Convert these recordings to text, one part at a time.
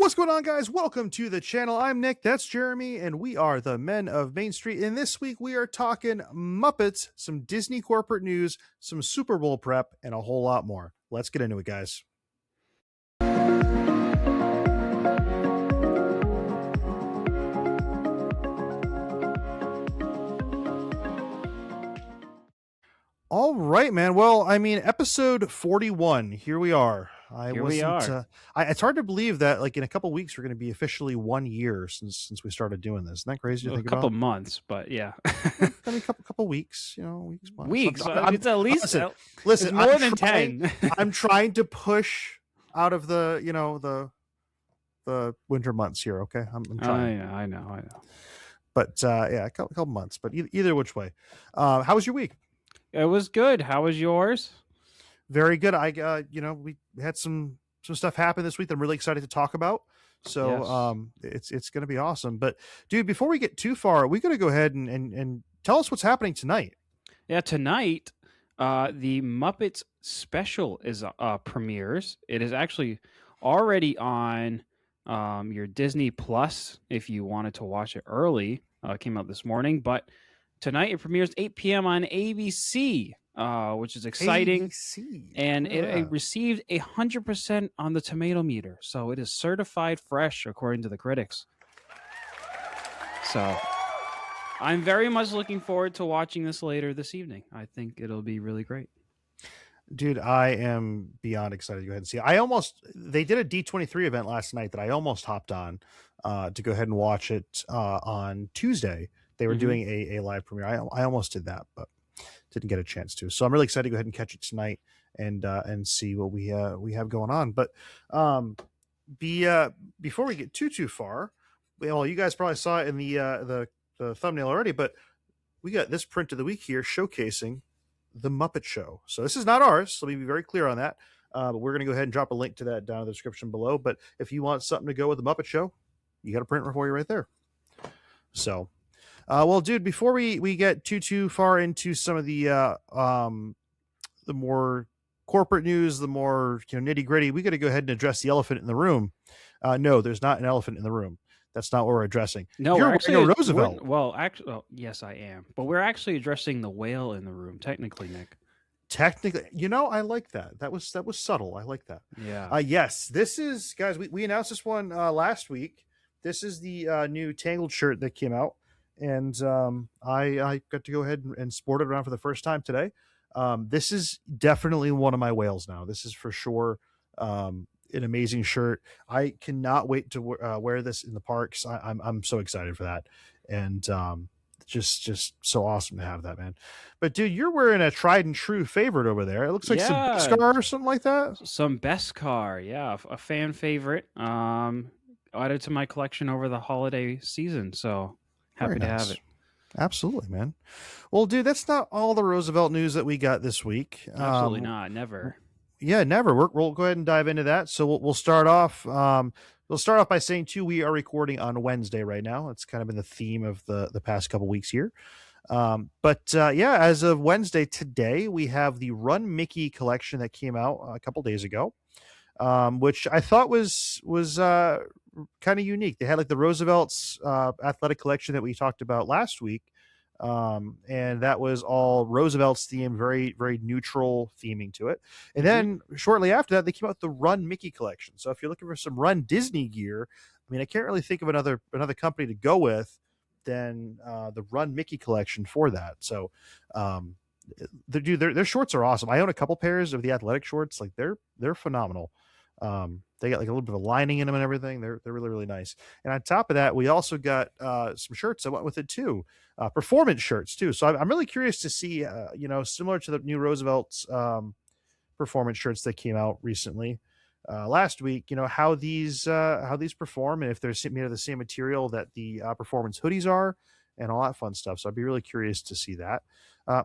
What's going on, guys? Welcome to the channel. I'm Nick, that's Jeremy, and we are the Men of Main Street. And this week we are talking Muppets, some Disney corporate news, some Super Bowl prep, and a whole lot more. Let's get into it, guys. All right, man. Well, I mean, episode 41. Here we are. It's hard to believe that, like, in a couple weeks, we're going to be officially 1 year since we started doing this. Isn't that crazy to think about? A couple months, but yeah. I mean, couple weeks, weeks, months. Weeks. It's at least listen, more than 10. I'm trying to push out of the winter months here. Okay, I'm trying. I know. But yeah, a couple months. But either which way, how was your week? It was good. How was yours? Very good. We had some stuff happen this week that I'm really excited to talk about. So yes. It's going to be awesome. But dude, before we get too far, we got to go ahead and tell us what's happening tonight. Yeah, tonight the Muppets special is premieres. It is actually already on your Disney Plus if you wanted to watch it early. It came out this morning, but tonight it premieres 8 p.m. on ABC. Which is exciting. ABC. And it received 100% on the tomato meter. So it is certified fresh, according to the critics. So I'm very much looking forward to watching this later this evening. I think it'll be really great. Dude, I am beyond excited to go ahead and see it. They did a D23 event last night that I almost hopped on to go ahead and watch it on Tuesday. They were doing a live premiere. I almost did that, but didn't get a chance to. So I'm really excited to go ahead and catch it tonight and see what we have going on. But before we get too far, well, you guys probably saw it in the thumbnail already, but we got this print of the week here showcasing the Muppet Show. So this is not ours, so let me be very clear on that. But we're going to go ahead and drop a link to that down in the description below. But if you want something to go with the Muppet Show, you got a print for you right there. So well, dude, before we get too far into some of the more corporate news, the more nitty gritty, we got to go ahead and address the elephant in the room. No, there's not an elephant in the room. That's not what we're addressing. No, you're actually a Roosevelt. Yes, I am. But we're actually addressing the whale in the room, technically, Nick. Technically, I like that. That was subtle. I like that. Yeah. Yes, this is, guys. We announced this one last week. This is the new Tangled shirt that came out. And I got to go ahead and sport it around for the first time today. This is definitely one of my whales now. This is for sure an amazing shirt. I cannot wait to wear this in the parks. I'm so excited for that. And just so awesome to have that, man. But dude, you're wearing a tried and true favorite over there. It looks like some Beskar or something like that. Some Beskar, yeah, a fan favorite. Added to my collection over the holiday season. So happy to have it. Absolutely, man. Well, dude, that's not all the Roosevelt news that we got this week. Absolutely not. Never. Yeah, never. We'll go ahead and dive into that. So we'll start off. We'll start off by saying, too, we are recording on Wednesday right now. It's kind of been the theme of the past couple weeks here. But as of Wednesday today, we have the Run Mickey collection that came out a couple days ago, which I thought was kind of unique. They had like the Roosevelt's athletic collection that we talked about last week, and that was all Roosevelt's theme, very very neutral theming to it. And then shortly after that, they came out with the Run Mickey collection. So if you're looking for some Run Disney gear, I mean, I can't really think of another company to go with than the Run Mickey collection for that. So their shorts are awesome. I own a couple pairs of the athletic shorts. Like they're phenomenal. They got like a little bit of lining in them and everything. They're really, really nice. And on top of that, we also got some shirts that went with it too, performance shirts too. So I'm really curious to see, similar to the new Roosevelt's performance shirts that came out recently last week, how these perform and if they're made of the same material that the performance hoodies are and all that fun stuff. So I'd be really curious to see that.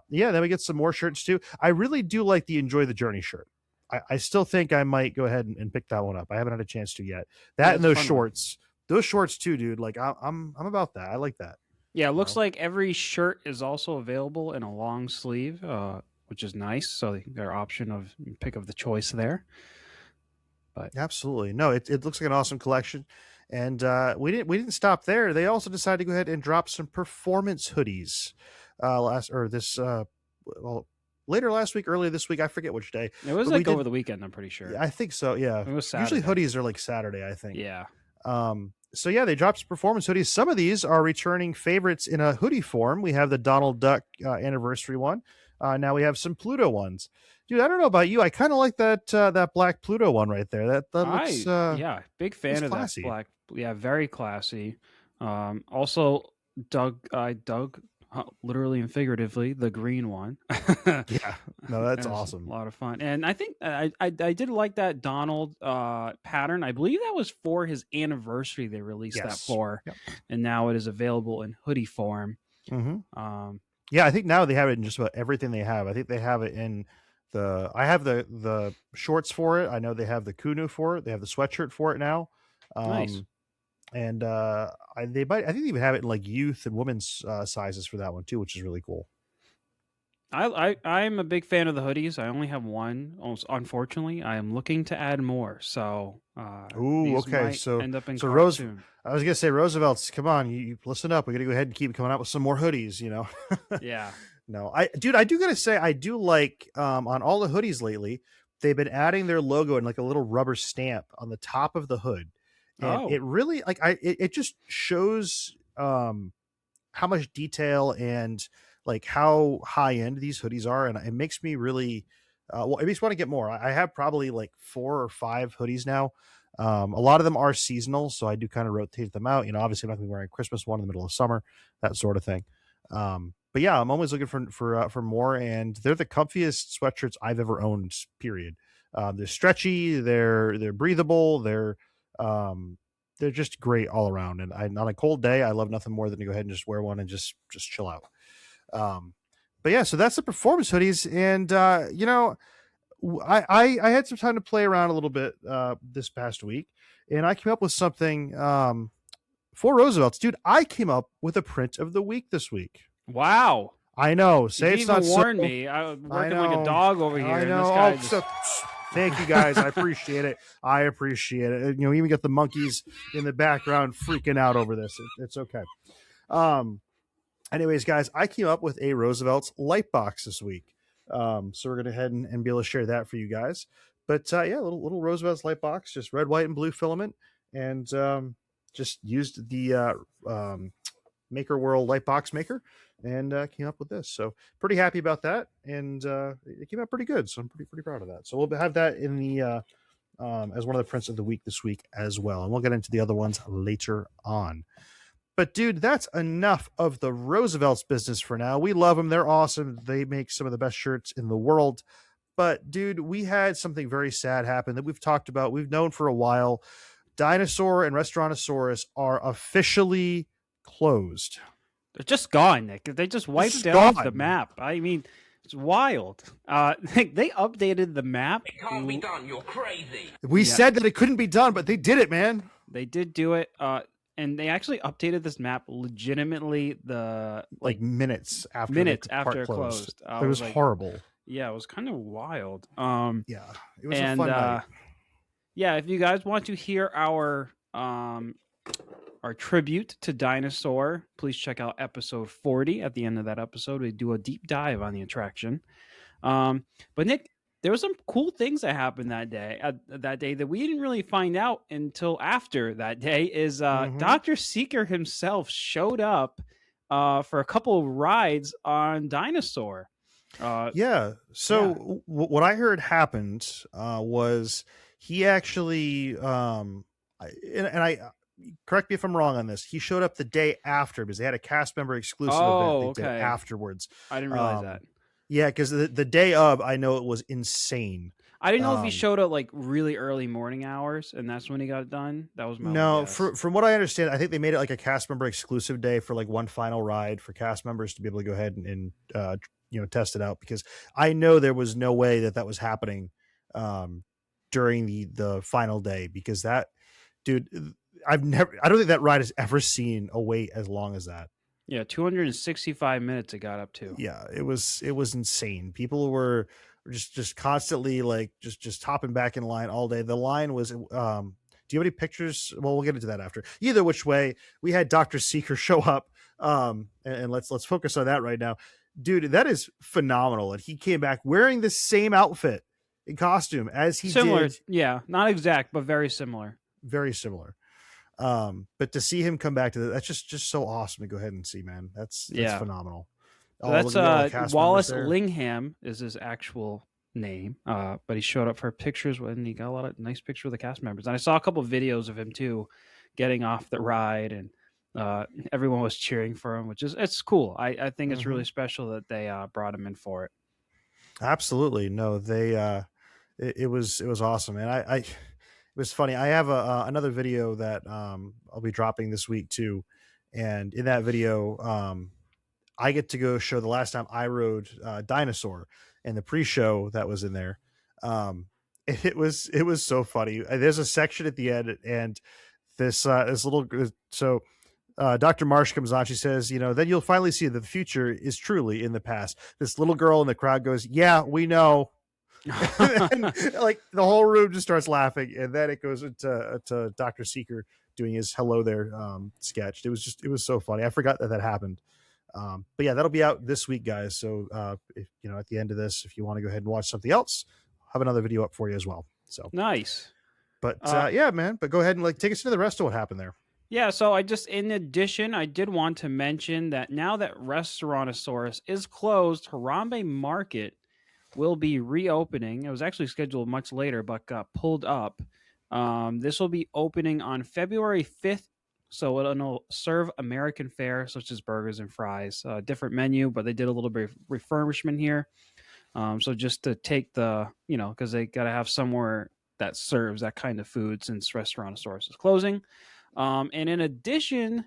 Then we get some more shirts too. I really do like the Enjoy the Journey shirt. I still think I might go ahead and pick that one up. I haven't had a chance to yet. That and those shorts too, dude. Like I'm about that. I like that. Yeah, it looks like every shirt is also available in a long sleeve, which is nice. So their option of pick of the choice there. But Absolutely. No, it looks like an awesome collection. And we didn't stop there. They also decided to go ahead and drop some performance hoodies well, later last week, earlier this week, I forget which day. it was But we like over did the weekend, I'm pretty sure. I think so, yeah. It was Usually Saturday. hoodies are like Saturday, I think. Yeah. So yeah, they dropped some performance hoodies. Some of these are returning favorites in a hoodie form. We have the Donald Duck anniversary one. Now we have some Pluto ones. Dude, I don't know about you. I kind of like that black Pluto one right there. That looks Yeah, big fan of classy. that black. Yeah, very classy. Also, Doug, literally and figuratively, the green one. Yeah, no, that's awesome. A lot of fun, and I think I did like that Donald pattern. I believe that was for his anniversary. They released that for, Yep. and now it is available in hoodie form. Mm-hmm. Yeah, I think now they have it in just about everything they have. I think they have it in I have the shorts for it. I know they have the Kunu for it. They have the sweatshirt for it now. Nice. And I think they even have it in like youth and women's sizes for that one too, which is really cool. I'm a big fan of the hoodies. I only have one. Unfortunately, I am looking to add more. So, okay. So end up in soon. I was gonna say, Roosevelt's. Come on, you listen up. We gotta go ahead and keep coming out with some more hoodies. Yeah. No, I do gotta say, I do like on all the hoodies lately, they've been adding their logo in like a little rubber stamp on the top of the hood, and it really it just shows how much detail and like how high end these hoodies are, and it makes me really it makes me want to get more. I have probably like 4 or 5 hoodies now. A lot of them are seasonal, so I do kind of rotate them out. Obviously I'm not gonna be wearing a Christmas one in the middle of summer, that sort of thing. But yeah, I'm always looking for more, and they're the comfiest sweatshirts I've ever owned, period. They're stretchy, they're breathable, they're just great all around. And on a cold day, I love nothing more than to go ahead and just wear one and just chill out. But yeah, so that's the performance hoodies. And I had some time to play around a little bit this past week, and I came up with something for Roosevelt's. Dude, I came up with a print of the week this week. Wow. I know. Say it's not warn me. I'm working like a dog over here. I know. Thank you guys. I appreciate it. Even get the monkeys in the background freaking out over this. It's okay. Anyways, guys, I came up with a Roosevelt's Light Box this week. So we're going to head and be able to share that for you guys. But yeah, little Roosevelt's Light Box, just red, white, and blue filament, and just used the Maker World Light Box Maker, and came up with this. So pretty happy about that, and it came out pretty good. So I'm pretty proud of that. So we'll have that in the as one of the prints of the week this week as well, and we'll get into the other ones later on. But dude, that's enough of the Roosevelt's business for now. We love them. They're awesome. They make some of the best shirts in the world. But dude, we had something very sad happen that we've talked about. We've known for a while. Dinosaur and Restaurantosaurus are officially closed. They're just gone, Nick. They just wiped it off the map. I mean, it's wild. They updated the map. It can't be done. You're crazy. We said that it couldn't be done, but they did it, man. They did do it. And they actually updated this map legitimately minutes after it closed. It was horrible. Yeah, it was kind of wild. Yeah, it was a fun night. Yeah, if you guys want to hear our tribute to Dinosaur, please check out episode 40. At the end of that episode, we do a deep dive on the attraction. But Nick, there were some cool things that happened that day that we didn't really find out until after that day. Is Dr. Seeker himself showed up for a couple of rides on Dinosaur. So what I heard happened was he actually I correct me if I'm wrong on this. He showed up the day after because they had a cast member exclusive event they did afterwards. I didn't realize that. Yeah, because the day of, I know it was insane. I didn't know if he showed up like really early morning hours, and that's when he got it done. That was my from what I understand, I think they made it like a cast member exclusive day for like one final ride for cast members to be able to go ahead and test it out, because I know there was no way that was happening during the final day, because that dude, I don't think that ride has ever seen a wait as long as that. Yeah, 265 minutes it got up to. Yeah, it was insane. People were just constantly like just hopping back in line all day. The line was do you have any pictures? Well, we'll get into that after. Either which way, we had Dr. Seeker show up. And let's focus on that right now. Dude, that is phenomenal. And he came back wearing the same outfit in costume as he Similar, did. yeah, not exact, but very similar. Very similar. But to see him come back to that's just so awesome to go ahead and see, man. That's phenomenal. So that's Wallace Lingham is his actual name, but he showed up for pictures and he got a lot of nice pictures of the cast members. And I saw a couple of videos of him too, getting off the ride, and everyone was cheering for him, which is it's cool. I think it's really special that they brought him in for it. Absolutely, no, they it was awesome, and I it was funny. I have another video that I'll be dropping this week too, and in that video I get to go show the last time I rode Dinosaur and the pre-show that was in there. It was so funny. There's a section at the end, and this little Dr. Marsh comes on. She says, then you'll finally see that the future is truly in the past. This little girl in the crowd goes, "Yeah, we know." And, like the whole room just starts laughing, and then it goes into Dr. Seeker doing his "Hello There" sketch. It was so funny. I forgot that happened. But yeah, that'll be out this week, guys. So if at the end of this, if you want to go ahead and watch something else, I'll have another video up for you as well. So nice. But yeah, man. But go ahead and take us into the rest of what happened there. Yeah, so in addition, I did want to mention that now that Restaurantosaurus is closed, Harambe Market will be reopening. It was actually scheduled much later, but got pulled up. This will be opening on February 5th. So it'll serve American fare, such as burgers and fries. Different menu, but they did a little bit of refurbishment here. So just to take because they got to have somewhere that serves that kind of food since Restaurantosaurus is closing. And in addition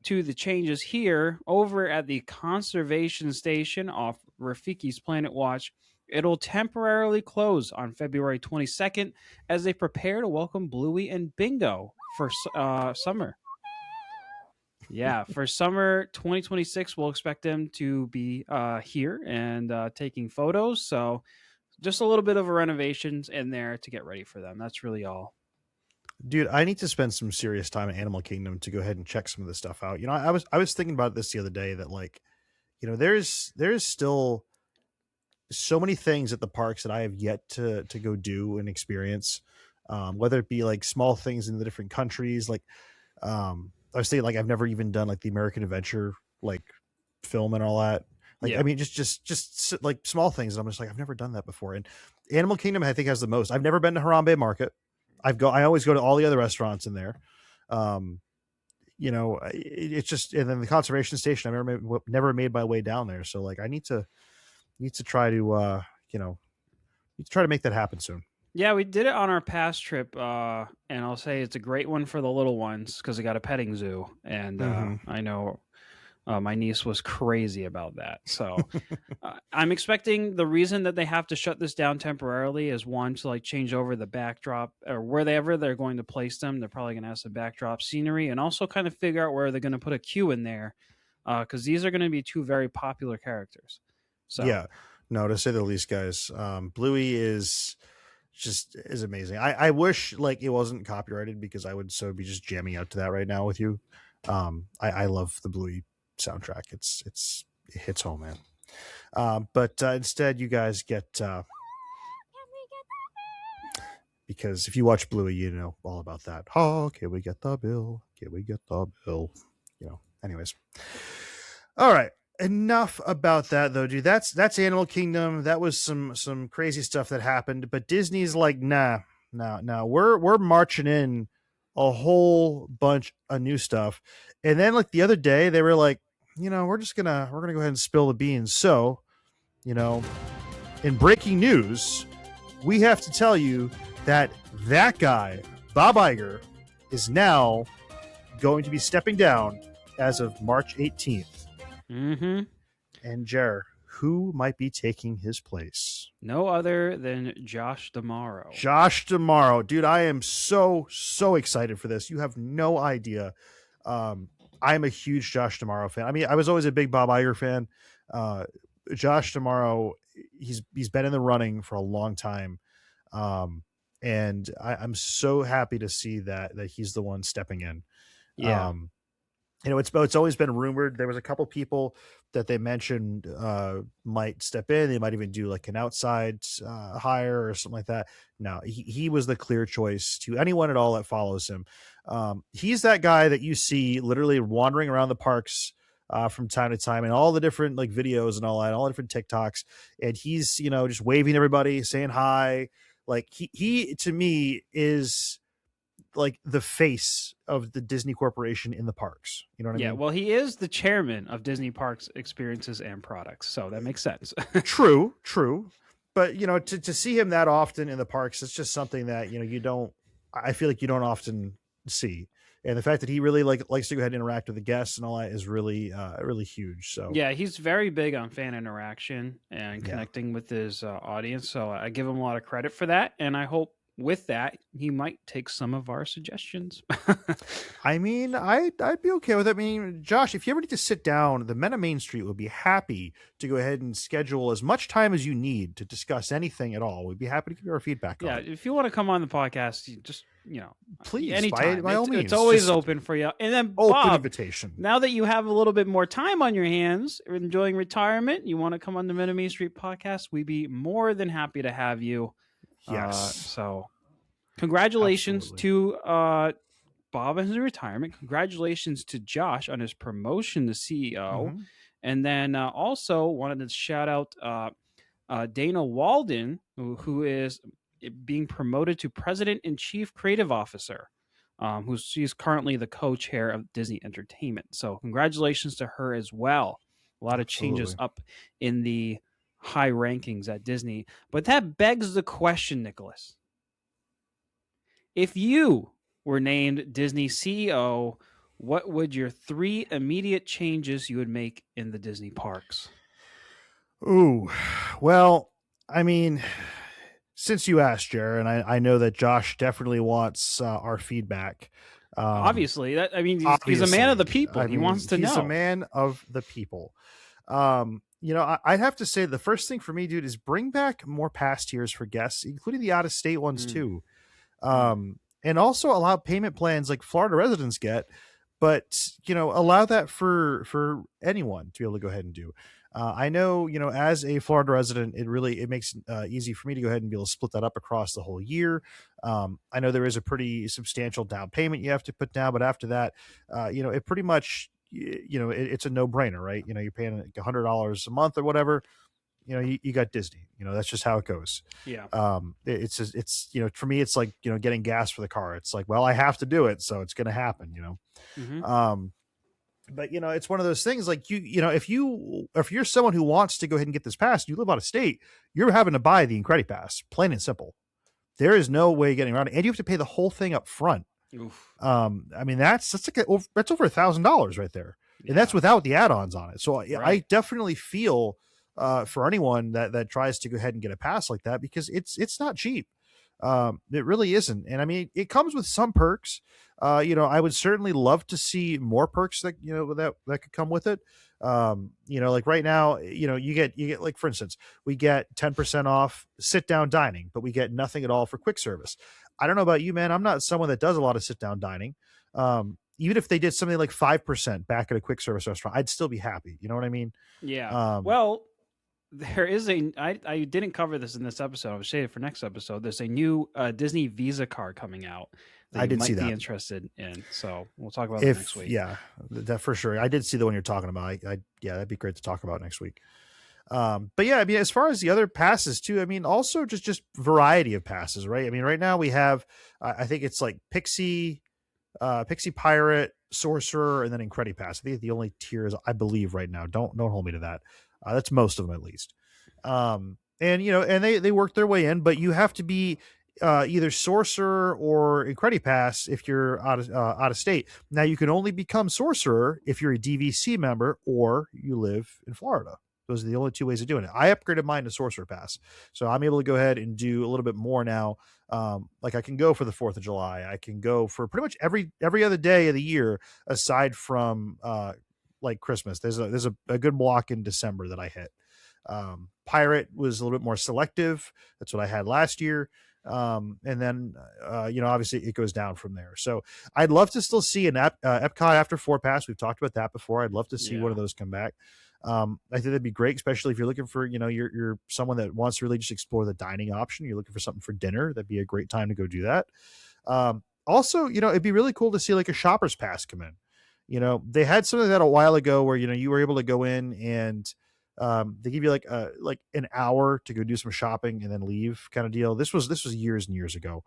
to the changes here, over at the conservation station off Rafiki's Planet Watch, it'll temporarily close on February 22nd as they prepare to welcome Bluey and Bingo for summer. Yeah, for summer 2026, we'll expect them to be here and taking photos. So just a little bit of a renovations in there to get ready for them. That's really all. Dude, I need to spend some serious time in Animal Kingdom to go ahead and check some of this stuff out. I was thinking about this the other day that there's still so many things at the parks that I have yet to go do and experience. Whether it be like small things in the different countries, I was thinking I've never even done the American Adventure film and all that. I mean, just like small things. And I'm just I've never done that before. And Animal Kingdom, I think, has the most. I've never been to Harambe Market. I always go to all the other restaurants in there. It's just, and then the conservation station, I never made my way down there. So I need to try to, try to make that happen soon. Yeah, we did it on our past trip, and I'll say it's a great one for the little ones because they got a petting zoo, and I know my niece was crazy about that. So I'm expecting the reason that they have to shut this down temporarily is one to change over the backdrop or wherever they're going to place them. They're probably going to have some backdrop scenery and also kind of figure out where they're going to put a queue in there because these are going to be two very popular characters. So yeah, no, to say the least, guys. Bluey is amazing. I wish it wasn't copyrighted because I would be just jamming out to that right now with you. I love the Bluey soundtrack. It hits home, man. But instead you guys get because if you watch Bluey, you know all about that. Oh, can we get the bill? Can we get the bill? Anyways. All right. Enough about that though, dude. That's Animal Kingdom. That was some crazy stuff that happened, but Disney's nah. We're marching in a whole bunch of new stuff. And then the other day they were we're gonna go ahead and spill the beans. So, in breaking news, we have to tell you that guy, Bob Iger, is now going to be stepping down as of March 18th. Mm-hmm. And Jer, who might be taking his place? No other than Josh D'Amaro. Josh D'Amaro. Dude, I am so excited for this. You have no idea. I'm a huge Josh D'Amaro fan. I mean, I was always a big Bob Iger fan. Josh tomorrow, he's been in the running for a long time. And I'm so happy to see that he's the one stepping in. Yeah. It's always been rumored. There was a couple people that they mentioned might step in. They might even do like an outside hire or something like that. No, he was the clear choice to anyone at all that follows him. He's that guy that you see literally wandering around the parks from time to time, and all the different like videos and all that, all the different TikToks, and he's just waving everybody, saying hi. Like he to me is like the face of the Disney Corporation in the parks. You know what I Yeah, mean? well, he is the chairman of Disney Parks Experiences and Products, so that makes sense. True. But to see him that often in the parks, it's just something that I feel like you don't often see. And the fact that he really likes to go ahead and interact with the guests and all that is really really huge. So Yeah, he's very big on fan interaction and connecting with his audience, so I give him a lot of credit for that, and I hope with that he might take some of our suggestions. I mean, I'd be okay with it. I mean, Josh, if you ever need to sit down, the Men of Main Street would be happy to go ahead and schedule as much time as you need to discuss anything at all. We'd be happy to give you our feedback Yeah, on it. if you want to come on the podcast, you just Please, anytime. by all means, it's always just open for you. And then open Bob, invitation. now that you have a little bit more time on your hands, enjoying retirement, you want to come on the Men of Main Street podcast, we'd be more than happy to have you. Yes. So congratulations to Bob on his retirement. Congratulations to Josh on his promotion to CEO. Mm-hmm. And then also wanted to shout out Dana Walden, who is being promoted to President and Chief Creative Officer. She's currently the co-chair of Disney Entertainment. So congratulations to her as well. A lot of changes up in the high rankings at Disney. But that begs the question, Nicholas. If you were named Disney CEO, what would your 3 immediate changes you would make in the Disney parks? Ooh, well, I mean, since you asked, Jer, and I know that Josh definitely wants our feedback. Obviously, he's a man of the people. He wants to know. He's a man of the people. I'd have to say the first thing for me, dude, is bring back more pass tiers for guests, including the out-of-state ones too. And also allow payment plans like Florida residents get, but allow that for anyone to be able to go ahead and do. I know, as a Florida resident, it makes it easy for me to go ahead and be able to split that up across the whole year. I know there is a pretty substantial down payment you have to put down, but after that, it pretty much, it's a no brainer, right? You're paying like $100 a month or whatever. You got Disney, that's just how it goes. Yeah. It's for me, it's like, getting gas for the car. It's like, well, I have to do it, so it's going to happen, Mm-hmm. But it's one of those things like if you're someone who wants to go ahead and get this pass, you live out of state, you're having to buy the Incredi Pass, plain and simple. There is no way getting around it, and you have to pay the whole thing up front. Oof. I mean, that's over $1,000 right there, and that's without the add-ons on it. So Right. I definitely feel for anyone that tries to go ahead and get a pass like that, because it's not cheap. It really isn't. And I mean, it comes with some perks. I would certainly love to see more perks that that could come with it. Like right now, you get like, for instance, we get 10% off sit down dining, but we get nothing at all for quick service. I don't know about you, man. I'm not someone that does a lot of sit down dining. Even if they did something like 5% back at a quick service restaurant, I'd still be happy. You know what I mean? Yeah. Well, there is I didn't cover this in this episode. I was saving it for next episode. There's a new Disney Visa card coming out that I you did might see be that. interested in. So we'll talk about it next week. Yeah, that for sure. I did see the one you're talking about. Yeah, that'd be great to talk about next week. But yeah, I mean, as far as the other passes too, I mean, also just variety of passes, right? I mean, right now we have, I think it's like Pixie Pirate, Sorcerer, and then Incredi Pass. I think the only tiers I believe right now. Don't hold me to that. That's most of them at least. And they work their way in, but you have to be either Sorcerer or Incredi Pass if you're out of state. Now you can only become Sorcerer if you're a DVC member or you live in Florida. Those are the only two ways of doing it. I upgraded mine to Sorcerer Pass, so I'm able to go ahead and do a little bit more now. Like I can go for the 4th of July. I can go for pretty much every other day of the year aside from like Christmas. There's a good block in December that I hit. Pirate was a little bit more selective. That's what I had last year. And then, obviously it goes down from there. So I'd love to still see an EPCOT after 4-pass. We've talked about that before. I'd love to see one of those come back. I think that'd be great, especially if you're looking for, you're someone that wants to really just explore the dining option. You're looking for something for dinner. That'd be a great time to go do that. Also, it'd be really cool to see like a shopper's pass come in. They had something like that a while ago where, you were able to go in and they give you like an hour to go do some shopping and then leave kind of deal. This was years and years ago.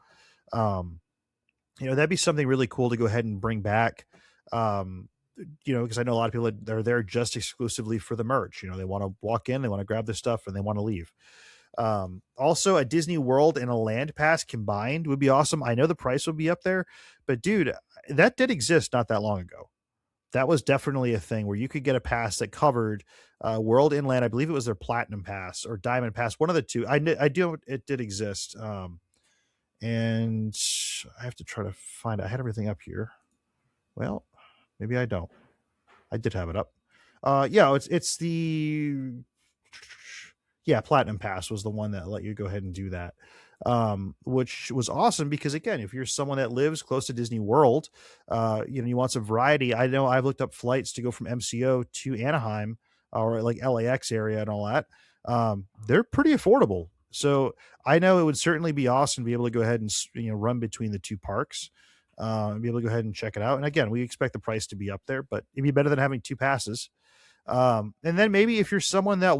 That'd be something really cool to go ahead and bring back. Because I know a lot of people that are there just exclusively for the merch. They want to walk in, they want to grab their stuff, and they want to leave. Also, a Disney World and a Land Pass combined would be awesome. I know the price would be up there, but dude, that did exist not that long ago. That was definitely a thing where you could get a pass that covered World and Land. I believe it was their Platinum Pass or Diamond Pass, one of the two. It did exist. And I have to try to find it. I had everything up here. Well, maybe I don't. I did have it up. It's the Platinum Pass was the one that let you go ahead and do that. Which was awesome because again, if you're someone that lives close to Disney World, you want some variety. I know I've looked up flights to go from MCO to Anaheim or like LAX area and all that. They're pretty affordable. So I know it would certainly be awesome to be able to go ahead and, run between the two parks, and be able to go ahead and check it out. And again, we expect the price to be up there, but it'd be better than having two passes. And then maybe if you're someone that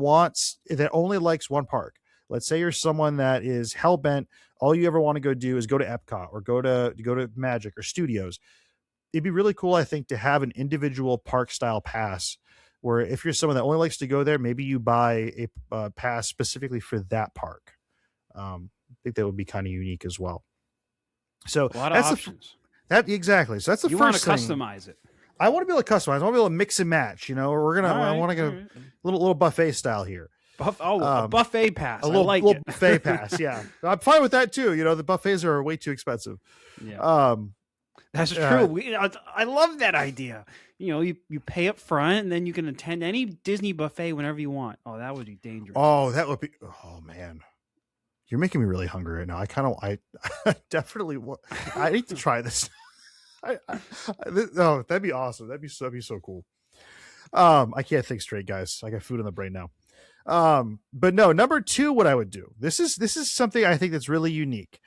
only likes one park, let's say you're someone that is hell bent, all you ever want to go do is go to EPCOT or go to Magic or Studios. It'd be really cool, I think, to have an individual park style pass where if you're someone that only likes to go there, maybe you buy a pass specifically for that park. I think that would be kind of unique as well. So a lot of options. Exactly. So that's the you first thing. You want to customize it. I want to be able to customize. I want to be able to mix and match. I want to go little buffet style here. A buffet pass. A little buffet pass. Yeah, I'm fine with that too. The buffets are way too expensive. Yeah. That's true. I love that idea. You pay up front and then you can attend any Disney buffet whenever you want. Oh, that would be dangerous. Oh, that would be. Oh man, you're making me really hungry right now. I definitely want. I need to try this. That'd be awesome. That'd be so cool. I can't think straight, guys. I got food in the brain now. But no, number 2, what I would do. This is something I think that's really unique.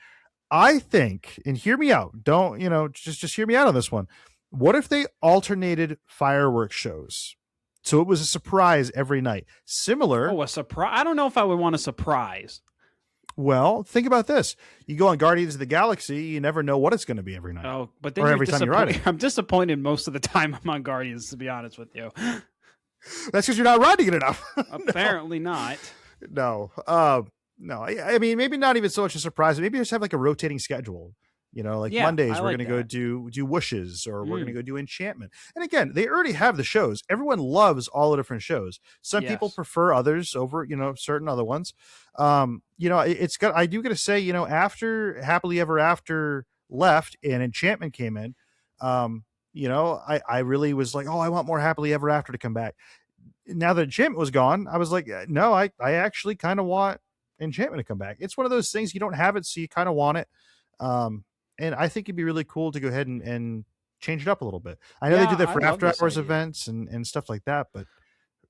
I think, and hear me out. Don't, just hear me out on this one. What if they alternated fireworks shows? So it was a surprise every night. Similar. Oh, a surprise. I don't know if I would want a surprise. Well, think about this. You go on Guardians of the Galaxy, you never know what it's going to be every night. Oh, but then or every time you're riding. I'm disappointed most of the time I'm on Guardians, to be honest with you. That's because you're not riding it enough. Apparently not. No. No. I mean, maybe not even so much a surprise. Maybe just have like a rotating schedule. Mondays we're going to go do Whooshes, or we're going to go do Enchantment. And again, they already have the shows. Everyone loves all the different shows. Some people prefer others over, certain other ones. I do got to say, after Happily Ever After left and Enchantment came in, I really was like, oh, I want more Happily Ever After to come back. Now that Enchantment was gone, I was like, no, I actually kind of want Enchantment to come back. It's one of those things, you don't have it, so you kind of want it. And I think it'd be really cool to go ahead and change it up a little bit. I know they do that for after hours events and stuff like that, but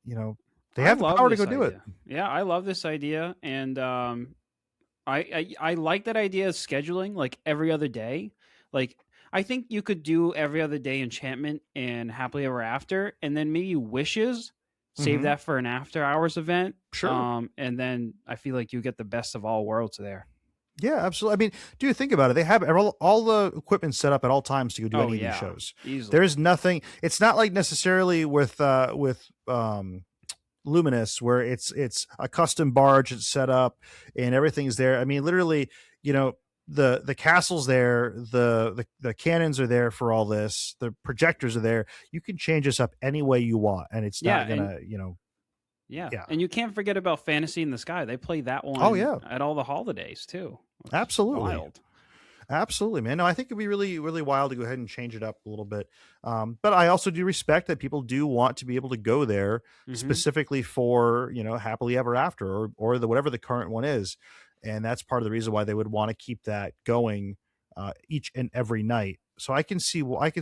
they have the power to go do it. Yeah, I love this idea. And I like that idea of scheduling like every other day. Like, I think you could do every other day Enchantment and Happily Ever After, and then maybe Wishes, save that for an after hours event. Sure. And then I feel like you get the best of all worlds there. Yeah, absolutely. I mean, do you think about it? They have all the equipment set up at all times to go do any of these shows. Easily. There's nothing. It's not like necessarily with Luminous, where it's a custom barge that's set up and everything's there. I mean, literally, the castle's there, the cannons are there for all this. The projectors are there. You can change this up any way you want, and it's not gonna, Yeah. And you can't forget about Fantasy in the Sky. They play that one at all the holidays too. Absolutely. Wild. Absolutely, man. No, I think it'd be really, really wild to go ahead and change it up a little bit. But I also do respect that people do want to be able to go there Hmm. specifically for, happily ever after, or the whatever the current one is, and that's part of the reason why they would want to keep that going each and every night. So I can see why. I can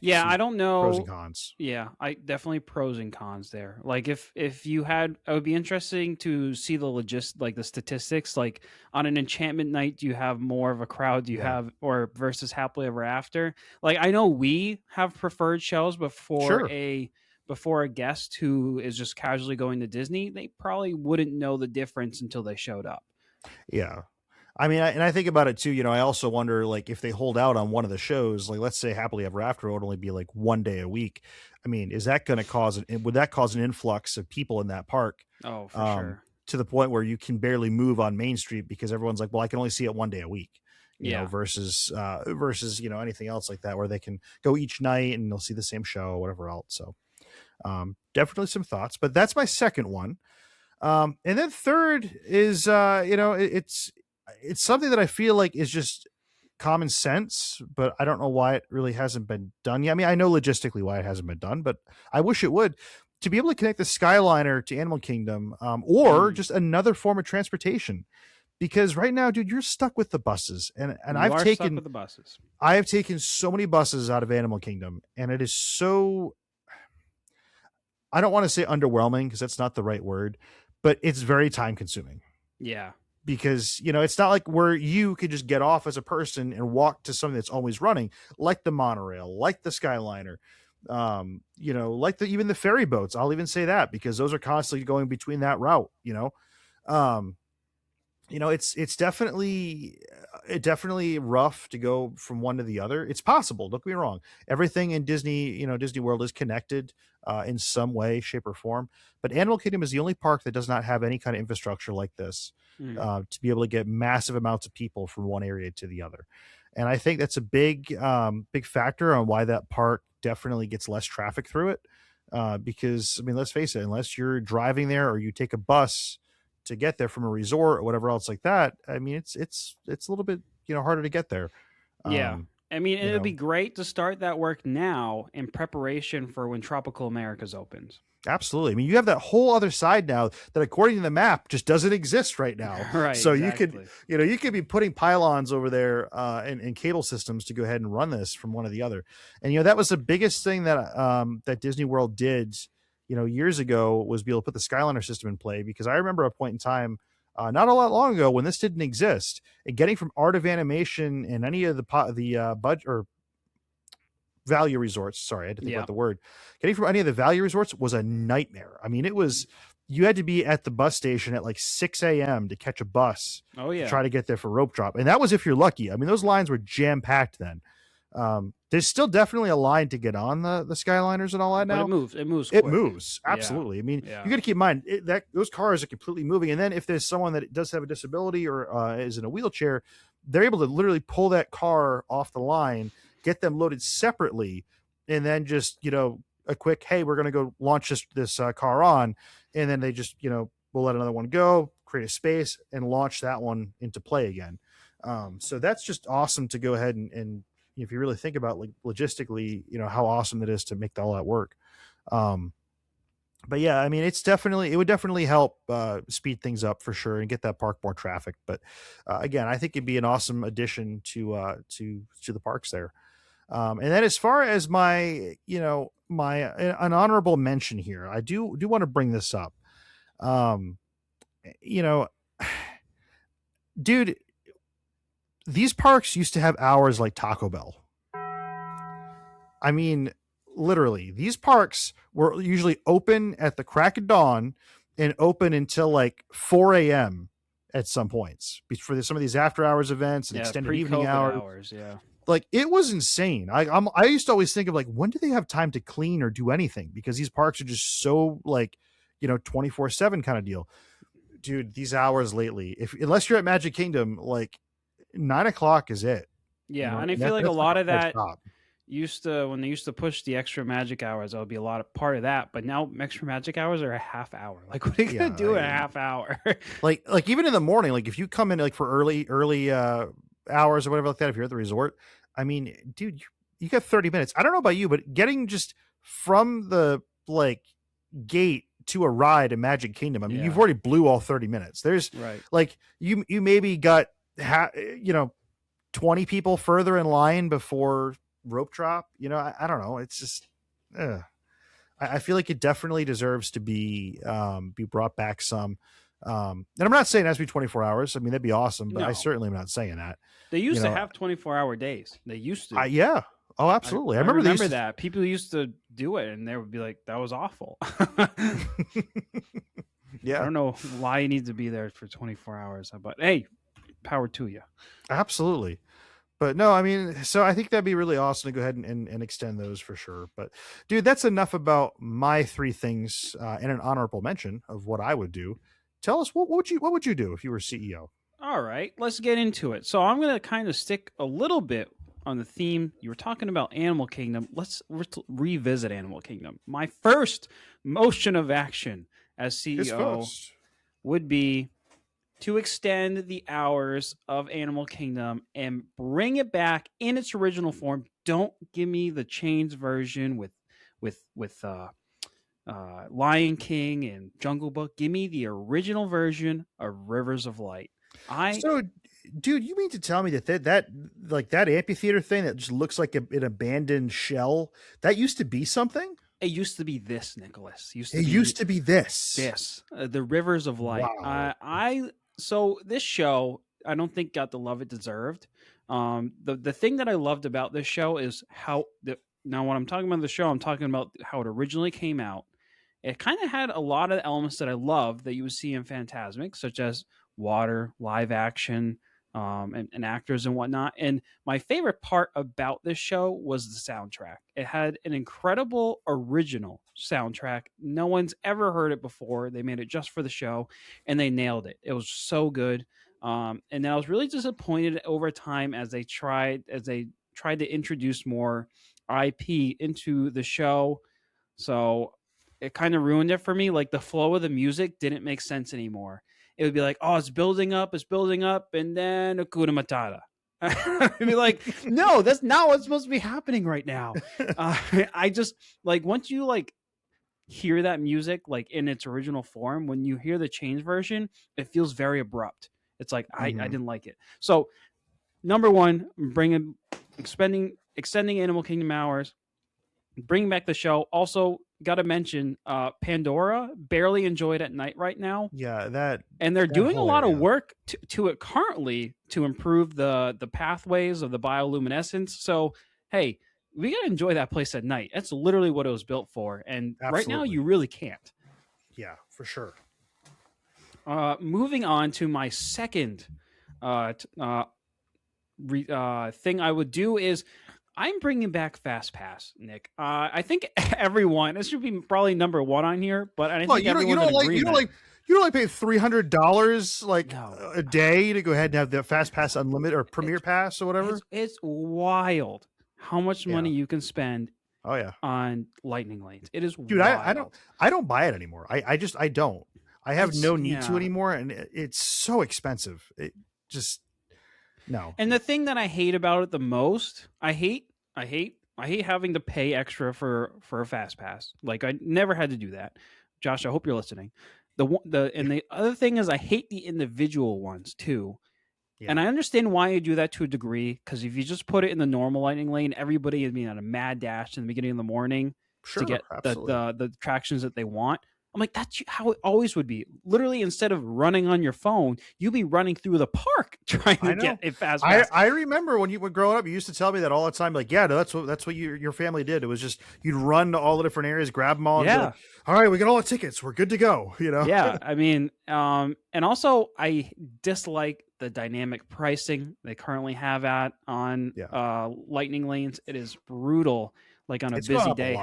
Yeah, see I don't pros and know. cons. Yeah, I definitely pros and cons there. Like if you had, it would be interesting to see like the statistics. Like on an enchantment night, do you have more of a crowd? Do you Yeah, have or versus happily ever after? Like I know we have preferred shows sure. before a guest who is just casually going to Disney, they probably wouldn't know the difference until they showed up. Yeah. I mean, and I think about it too. I also wonder, like, if they hold out on one of the shows, like, let's say Happily Ever After, it would only be like one day a week. I mean, is that going to would that cause an influx of people in that park, Oh, for um, sure. to the point where you can barely move on Main Street because everyone's like, well, I can only see it one day a week, Yeah. versus, anything else like that where they can go each night and they'll see the same show or whatever else. So, definitely some thoughts, but that's my second one. And then third is, it's something that I feel like is just common sense, but I don't know why it really hasn't been done yet. I mean, I know logistically why it hasn't been done, but I wish it would. To be able to connect the Skyliner to Animal Kingdom, or Mm. just another form of transportation, because right now, dude, you're stuck with the buses, and You are stuck with the buses. I have taken so many buses out of Animal Kingdom, and it is so, I don't want to say underwhelming because that's not the right word, but it's very time consuming Yeah. because it's not like where you could just get off as a person and walk to something that's always running, like the monorail, like the Skyliner, like even the ferry boats. I'll even say that because those are constantly going between that route. Um, it's definitely rough to go from one to the other. It's possible, don't get me wrong. Everything in Disney World is connected in some way, shape, or form, but Animal Kingdom is the only park that does not have any kind of infrastructure like this, Mm. to be able to get massive amounts of people from one area to the other. And I think that's a big factor on why that park definitely gets less traffic through it, because I mean, let's face it, unless you're driving there or you take a bus to get there from a resort or whatever else like that, I mean, it's a little bit harder to get there. Yeah. Um, I mean, you it would be know, great to start that work now in preparation for when Tropical Americas opens. Absolutely. I mean, you have that whole other side now that, according to the map, just doesn't exist right now. Right, So you could, exactly. you could be putting pylons over there, and cable systems to go ahead and run this from one to the other. And that was the biggest thing that Disney World did, years ago, was be able to put the Skyliner system in play. Because I remember a point in time, not a lot long ago, when this didn't exist, and getting from Art of Animation and any of the budget or value resorts. Sorry, I had to think Yeah. about the word. Getting from any of the value resorts was a nightmare. I mean, you had to be at the bus station at like 6 a.m. to catch a bus Oh, to yeah. try to get there for rope drop. And that was if you're lucky. I mean, those lines were jam packed then. There's still definitely a line to get on the Skyliners and all that But now. it moves. It moves It quick. moves. Yeah. Absolutely. I mean, Yeah. you got to keep in mind that those cars are completely moving. And then if there's someone that does have a disability or is in a wheelchair, they're able to literally pull that car off the line, get them loaded separately, and then just a quick, hey, we're going to go launch this car on, and then they just we'll let another one go, create a space, and launch that one into play again. So that's just awesome to go ahead and if you really think about, like, logistically, how awesome it is to make all that work. But yeah, I mean, it would definitely help speed things up for sure and get that park more traffic. But again, I think it'd be an awesome addition to the parks there. And then as far as an honorable mention here, I do want to bring this up. Um, you know, dude, these parks used to have hours like Taco Bell. I mean, literally, these parks were usually open at the crack of dawn and open until like 4 a.m. at some points for some of these after hours events and Yeah. extended evening Pre-COVID hours. hours. Yeah. Like, it was insane. I used to always think of, like, when do they have time to clean or do anything? Because these parks are just so, like, 24/7 kind of deal. Dude, these hours lately, unless you're at Magic Kingdom, like, 9 o'clock is it. Yeah. And I feel like a That's lot a of hard that stop. when they used to push the extra magic hours, that would be a lot of part of that. But now extra magic hours are a half hour. Like, what are you gonna do in a half hour? Like even in the morning, like if you come in like for early hours or whatever like that, if you're at the resort, I mean, dude, you got 30 minutes. I don't know about you, but getting just from the like gate to a ride in Magic Kingdom, I mean, you've already blew all 30 minutes. There's like you maybe got 20 people further in line before rope drop. I don't know. It's just I feel like it definitely deserves to be brought back some. And I'm not saying it has to be 24 hours. I mean, that'd be awesome, but I certainly am not saying that. They used to have 24-hour days. They used to. Yeah. Oh, absolutely. I remember that. People used to do it, and they would be like, that was awful. Yeah. I don't know why you need to be there for 24 hours, but hey, power to you. Absolutely. But no, I mean, so I think that'd be really awesome to go ahead and extend those for sure. But dude, that's enough about my 3 things and an honorable mention of what I would do. Tell us what would you do if you were CEO? All right, let's get into it. So I'm going to kind of stick a little bit on the theme. You were talking about Animal Kingdom. Let's revisit Animal Kingdom. My first motion of action as CEO would be to extend the hours of Animal Kingdom and bring it back in its original form. Don't give me the changed version with Lion King and Jungle Book. Give me the original version of Rivers of Light. So, dude, you mean to tell me that like that amphitheater thing that just looks like an abandoned shell, that used to be something? It used to be this, Nicholas. It used to be this. This, the Rivers of Light. Wow. So this show, I don't think got the love it deserved. The thing that I loved about this show is now when I'm talking about the show, I'm talking about how it originally came out. It kind of had a lot of elements that I love that you would see in Fantasmic, such as water, live action, and actors and whatnot. And my favorite part about this show was the soundtrack. It had an incredible original soundtrack. No one's ever heard it before. They made it just for the show, and they nailed it. It was so good. And then I was really disappointed over time as they tried to introduce more IP into the show. So it kind of ruined it for me. Like the flow of the music didn't make sense anymore. It would be like, oh, it's building up, and then Hakuna Matata. I'd be like, no, that's not what's supposed to be happening right now. I just like once you like hear that music like in its original form, when you hear the change version, it feels very abrupt. It's like I didn't like it. So number one, extending Animal Kingdom hours, bringing back the show. Also, got to mention Pandora, barely enjoyed at night right now. Yeah, and they're doing a lot of work to it currently to improve the pathways of the bioluminescence. So hey, we gotta enjoy that place at night. That's literally what it was built for, and right now you really can't. Yeah, for sure. Moving on to my second thing I would do is I'm bringing back Fast Pass, Nick. I think everyone, this should be probably number 1 on here, but I think everyone's in agreement. You don't pay $300 a day to go ahead and have the Fast Pass Unlimited or Premier Pass or whatever. It's wild how much money you can spend. Oh yeah, on lightning lanes. It is, dude. Wild. I don't buy it anymore. I don't. I have no need to anymore, and it's so expensive. It just no. And the thing that I hate about it the most, I hate having to pay extra for a Fast Pass. Like I never had to do that. Josh, I hope you're listening. The other thing is I hate the individual ones too. Yeah. And I understand why you do that to a degree, because if you just put it in the normal lightning lane, everybody would be on a mad dash in the beginning of the morning to get the attractions that they want. I'm like, that's how it always would be. Literally, instead of running on your phone, you'd be running through the park trying to get a Fast Pass. I remember when you were growing up, you used to tell me that all the time. Like, yeah, no, that's what your family did. It was just you'd run to all the different areas, grab them all. Yeah. Like, all right, we got all the tickets. We're good to go. You know. Yeah, I mean, and also I dislike the dynamic pricing they currently have on lightning lanes. It is brutal. Like on a busy day,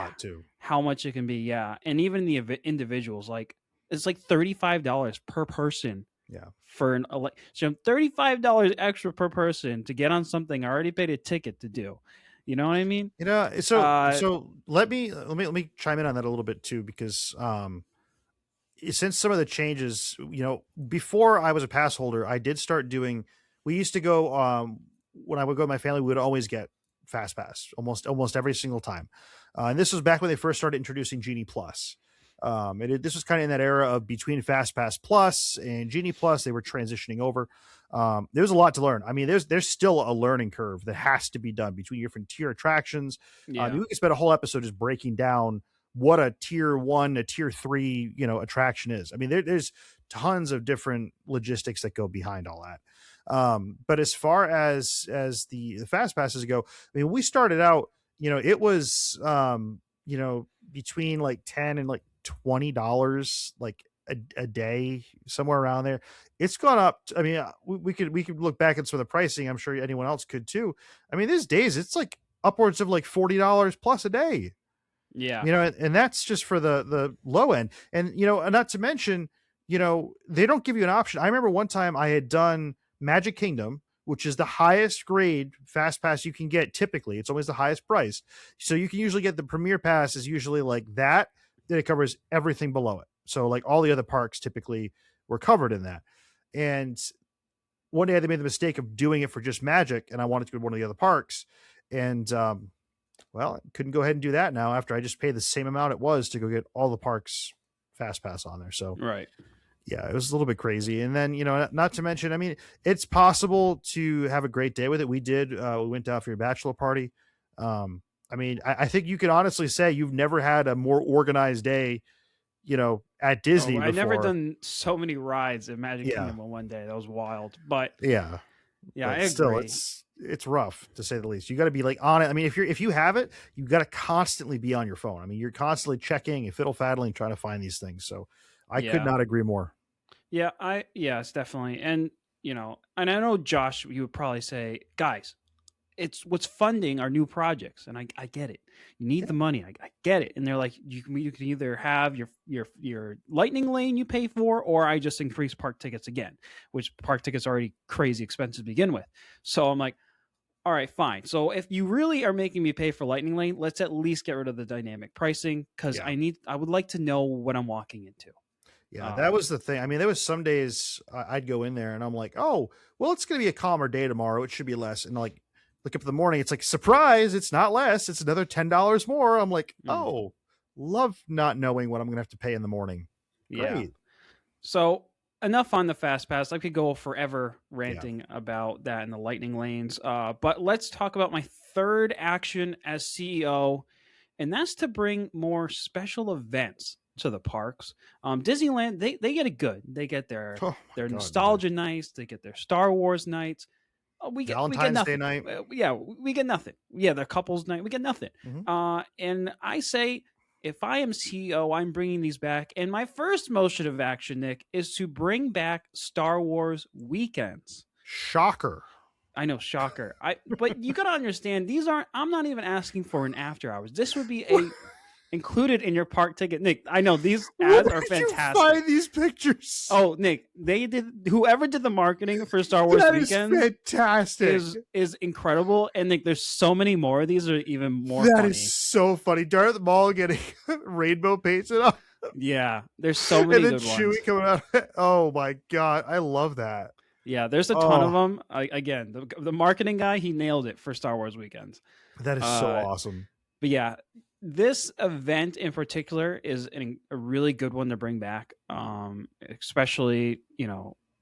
how much it can be. Yeah. And even the individuals, like it's like $35 per person. Yeah. For so $35 extra per person to get on something I already paid a ticket to do. You know what I mean? You know, so let me chime in on that a little bit too, because since some of the changes, you know, before I was a pass holder, I did start doing, we used to go when I would go with my family, we would always get Fast Pass almost every single time. And this was back when they first started introducing Genie Plus. This was kind of in that era of between Fast Pass Plus and Genie Plus. They were transitioning over. There's a lot to learn. I mean, there's still a learning curve that has to be done between different tier attractions. Yeah. We could spend a whole episode just breaking down what a tier 1, a tier 3, attraction is. I mean, there's tons of different logistics that go behind all that. But as far as the Fast Passes go, I mean, we started out, it was, between like $10 and like $20, like a day, somewhere around there. It's gone up. I mean, we could look back at some of the pricing. I'm sure anyone else could too. I mean, these days it's like upwards of like $40 plus a day. Yeah. And that's just for the low end. And, not to mention, they don't give you an option. I remember one time I had done Magic Kingdom, which is the highest grade Fast Pass you can get. Typically, it's always the highest price. So you can usually get the Premier Pass is usually like that. Then it covers everything below it. So like all the other parks typically were covered in that. And one day they made the mistake of doing it for just Magic, and I wanted to go to one of the other parks. And, well, I couldn't go ahead and do that now after I just paid the same amount it was to go get all the parks Fast Pass on there. So, Right. Yeah, it was a little bit crazy. And then, not to mention, I mean, it's possible to have a great day with it. We did. We went down for your bachelor party. I mean, I think you could honestly say you've never had a more organized day, at Disney before. I've never done so many rides at Magic Kingdom in one day. That was wild. But yeah, but I still, agree. it's rough to say the least. You got to be like on it. I mean, if you have it, you got to constantly be on your phone. I mean, you're constantly checking and fiddle faddling, trying to find these things. So I could not agree more. Yeah, it's definitely. And, and I know Josh, you would probably say, guys, it's what's funding our new projects. And I get it. You need the money. I get it. And they're like, you can either have your lightning lane you pay for, or I just increase park tickets again, which park tickets are already crazy expensive to begin with. So I'm like, all right, fine. So if you really are making me pay for lightning lane, let's at least get rid of the dynamic pricing, because I would like to know what I'm walking into. Yeah, that was the thing. I mean, there was some days I'd go in there and I'm like, oh, well, it's going to be a calmer day tomorrow. It should be less. And like, look up in the morning, it's like, surprise, it's not less. It's another $10 more. I'm like, oh, love not knowing what I'm going to have to pay in the morning. Great. Yeah. So enough on the Fast Pass. I could go forever ranting about that in the lightning lanes. But let's talk about my third action as CEO, and that's to bring more special events to the parks. Disneyland, they get it good. They get their nostalgia nights. They get their Star Wars nights. We get Valentine's Day nothing. night. We get nothing. Yeah, their couples night. We get nothing. Mm-hmm. And I say, if I am CEO, I'm bringing these back. And my first motion of action, Nick, is to bring back Star Wars weekends. Shocker. I know, shocker. But you got to understand, I'm not even asking for an after hours. This would be included in your park ticket. Nick, I know these ads are fantastic. You find these pictures? Oh, Nick, whoever did the marketing for Star Wars Weekend is fantastic. Is incredible. And Nick, there's so many more. These are even more That funny. is so funny. Darth Maul getting rainbow painted up. Yeah, there's so many good ones. And then Chewie coming out. Oh my God, I love that. Yeah, there's a ton of them. Again, the marketing guy, he nailed it for Star Wars Weekends. That is so awesome. But yeah, this event in particular is a really good one to bring back, especially,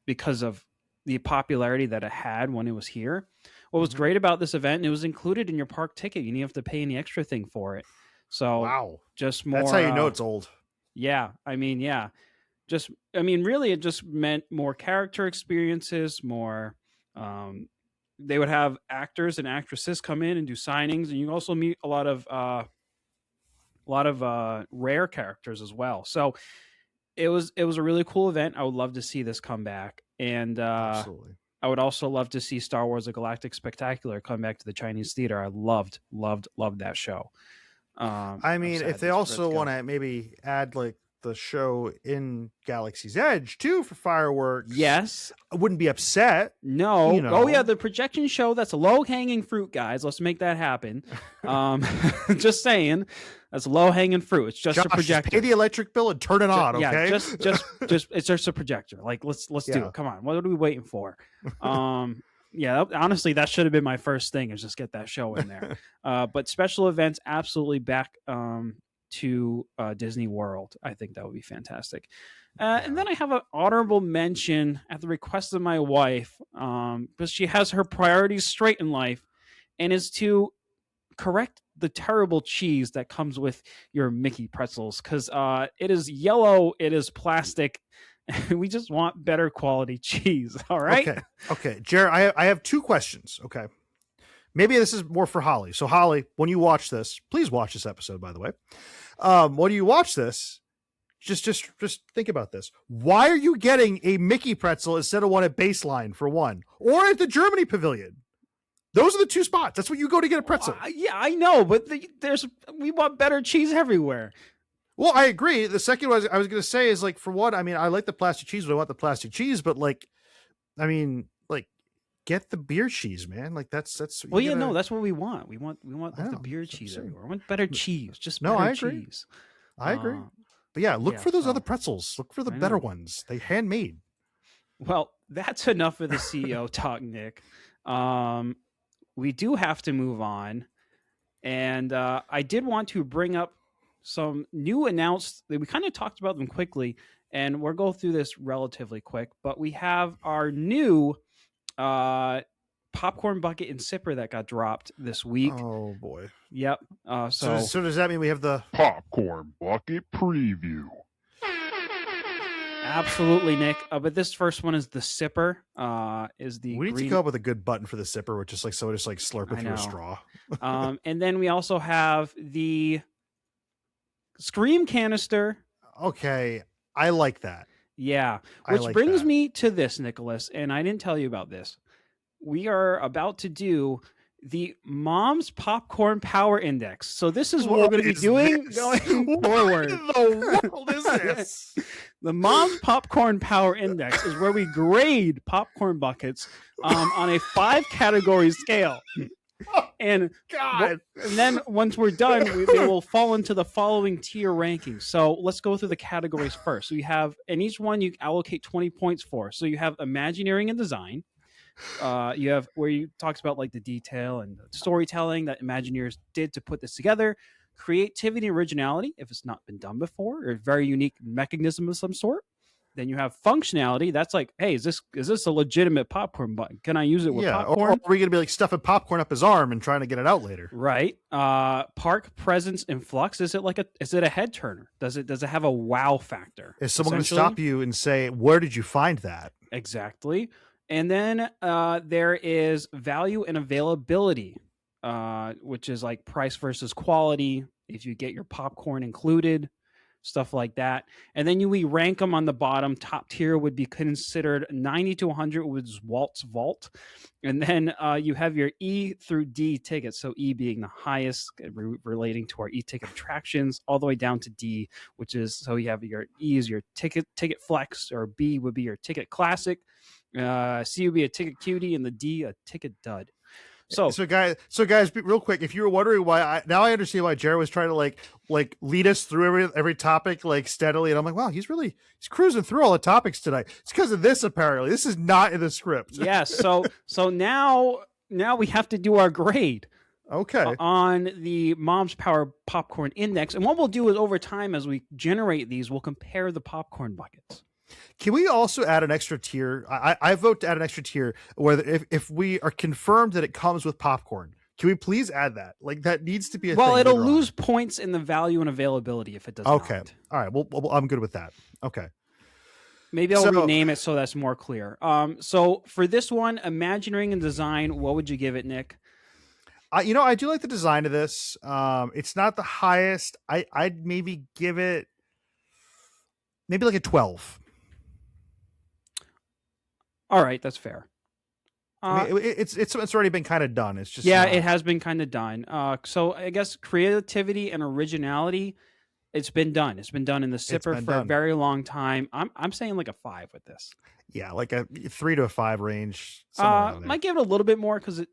because of the popularity that it had when it was here. What was great about this event, it was included in your park ticket. You didn't have to pay any extra thing for it. So wow, just more. That's how you know it's old. Yeah. I mean, really it just meant more character experiences, more, they would have actors and actresses come in and do signings, and you also meet a lot of rare characters as well. So it was a really cool event. I would love to see this come back, and Absolutely. I would also love to see Star Wars: The Galactic Spectacular come back to the Chinese theater. I loved that show. I mean, if they also want to maybe add like the show in Galaxy's Edge too for fireworks, yes, I wouldn't be upset. No. Oh yeah, the projection show, that's a low-hanging fruit, guys. Let's make that happen. Just saying, that's low-hanging fruit. It's just a projector. Just pay the electric bill and turn it on, okay? Yeah, just it's just a projector. Like let's do it. Come on. What are we waiting for? Yeah, honestly, that should have been my first thing, is just get that show in there. But special events, absolutely back to Disney World. I think that would be fantastic. And then I have an honorable mention at the request of my wife, because she has her priorities straight in life, and is to correct the terrible cheese that comes with your Mickey pretzels, because it is yellow, it is plastic. We just want better quality cheese. All right. Okay. Jared, I have two questions. Okay. Maybe this is more for Holly. So Holly, when you watch this, please watch this episode, by the way. When you watch this, just think about this. Why are you getting a Mickey pretzel instead of one at Baseline, for one, or at the Germany Pavilion? Those are the two spots. That's what you go to get a pretzel. Yeah, I know, but we want better cheese everywhere. Well, I agree. The second one I was going to say is, like, for one, I mean, I like the plastic cheese, but I want the plastic cheese, but like, I mean, like, get the beer cheese, man. Like that's. Well, yeah, no, that's what we want. We want the beer cheese everywhere. I want better cheese. Just better I agree. Cheese. I agree. But yeah, look for those other pretzels. Look for the better ones. They handmade. Well, that's enough of the CEO talk, Nick. We do have to move on, and I did want to bring up some new announced. We kind of talked about them quickly, and we'll go through this relatively quick. But we have our new popcorn bucket and sipper that got dropped this week. Oh boy. Yep. So does that mean we have the popcorn bucket preview? Absolutely, Nick. But this first one is the sipper. We need to come up with a good button for the sipper, which is like slurping through a straw. And then we also have the Scream canister. Okay, I like that. Yeah, which brings me to this, Nicholas, and I didn't tell you about this. We are about to do the Mom's Popcorn Power Index. So this is what we're going to be doing going forward. What in the world is this? The Mom's Popcorn Power Index is where we grade popcorn buckets on a 5-category scale. And God. And then once we're done, they will fall into the following tier rankings. So let's go through the categories first. So you have, and each one you allocate 20 points for. So you have Imagineering and Design. You have where you talks about like the detail and the storytelling that Imagineers did to put this together. Creativity and originality, if it's not been done before, or a very unique mechanism of some sort. Then you have functionality. That's like, hey, is this a legitimate popcorn button? Can I use it with popcorn? Or are we going to be like stuffing popcorn up his arm and trying to get it out later? Right. Park presence and flux. Is it a head turner? Does it have a wow factor? Is someone going to stop you and say, where did you find that? Exactly. And then there is value and availability, which is like price versus quality. If you get your popcorn included, stuff like that. And then we rank them on the bottom. Top tier would be considered 90 to 100, which is Walt's Vault. And then you have your E through D tickets. So E being the highest, relating to our e-ticket attractions, all the way down to D, which is, so you have your E is your ticket flex, or B would be your ticket classic. C would be a ticket cutie, and the D a ticket dud. So guys, real quick, if you were wondering why, now I understand why Jared was trying to like lead us through every topic like steadily, and I'm like, wow, he's cruising through all the topics tonight. It's because of this. Apparently, this is not in the script. Yeah. So now we have to do our grade. Okay. On the Mom's Power Popcorn Index, and what we'll do is over time as we generate these, we'll compare the popcorn buckets. Can we also add an extra tier? I vote to add an extra tier where if we are confirmed that it comes with popcorn, can we please add that? Like, that needs to be a thing. Well, it'll lose points in the value and availability if it does not. Okay. All right. Well, I'm good with that. Okay. Maybe I'll rename it so that's more clear. So for this one, Imagineering and Design, what would you give it, Nick? I do like the design of this. It's not the highest. I'd maybe give it maybe like a 12. All right, that's fair. I mean, it's already been kind of done. It's just it has been kind of done. So I guess creativity and originality, it's been done. It's been done in the sipper for a very long time. I'm saying like a 5 with this. Yeah, like a 3 to a 5 range. Might give it a little bit more because it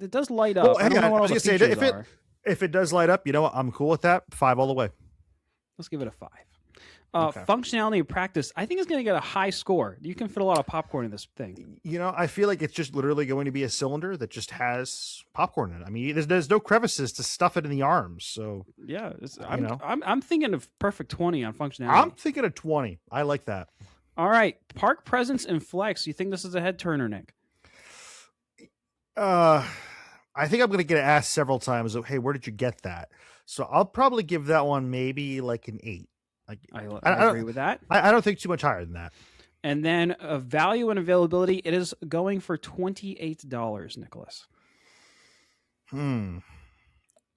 does light up. Well, I was gonna say, if it does light up, you know what? I'm cool with that. 5 all the way. Let's give it a 5. Okay. Functionality and practice, I think it's going to get a high score. You can fit a lot of popcorn in this thing. You know, I feel like it's just literally going to be a cylinder that just has popcorn in it. I mean, there's no crevices to stuff it in the arms. So Yeah, you know. I'm thinking of perfect 20 on functionality. I'm thinking of 20. I like that. All right, park presence and flex. You think this is a head turner, Nick? I think I'm going to get asked several times, hey, where did you get that? So I'll probably give that one maybe like an 8. Like I I agree with that. I don't think too much higher than that. And then value and availability, it is going for $28, Nicholas. You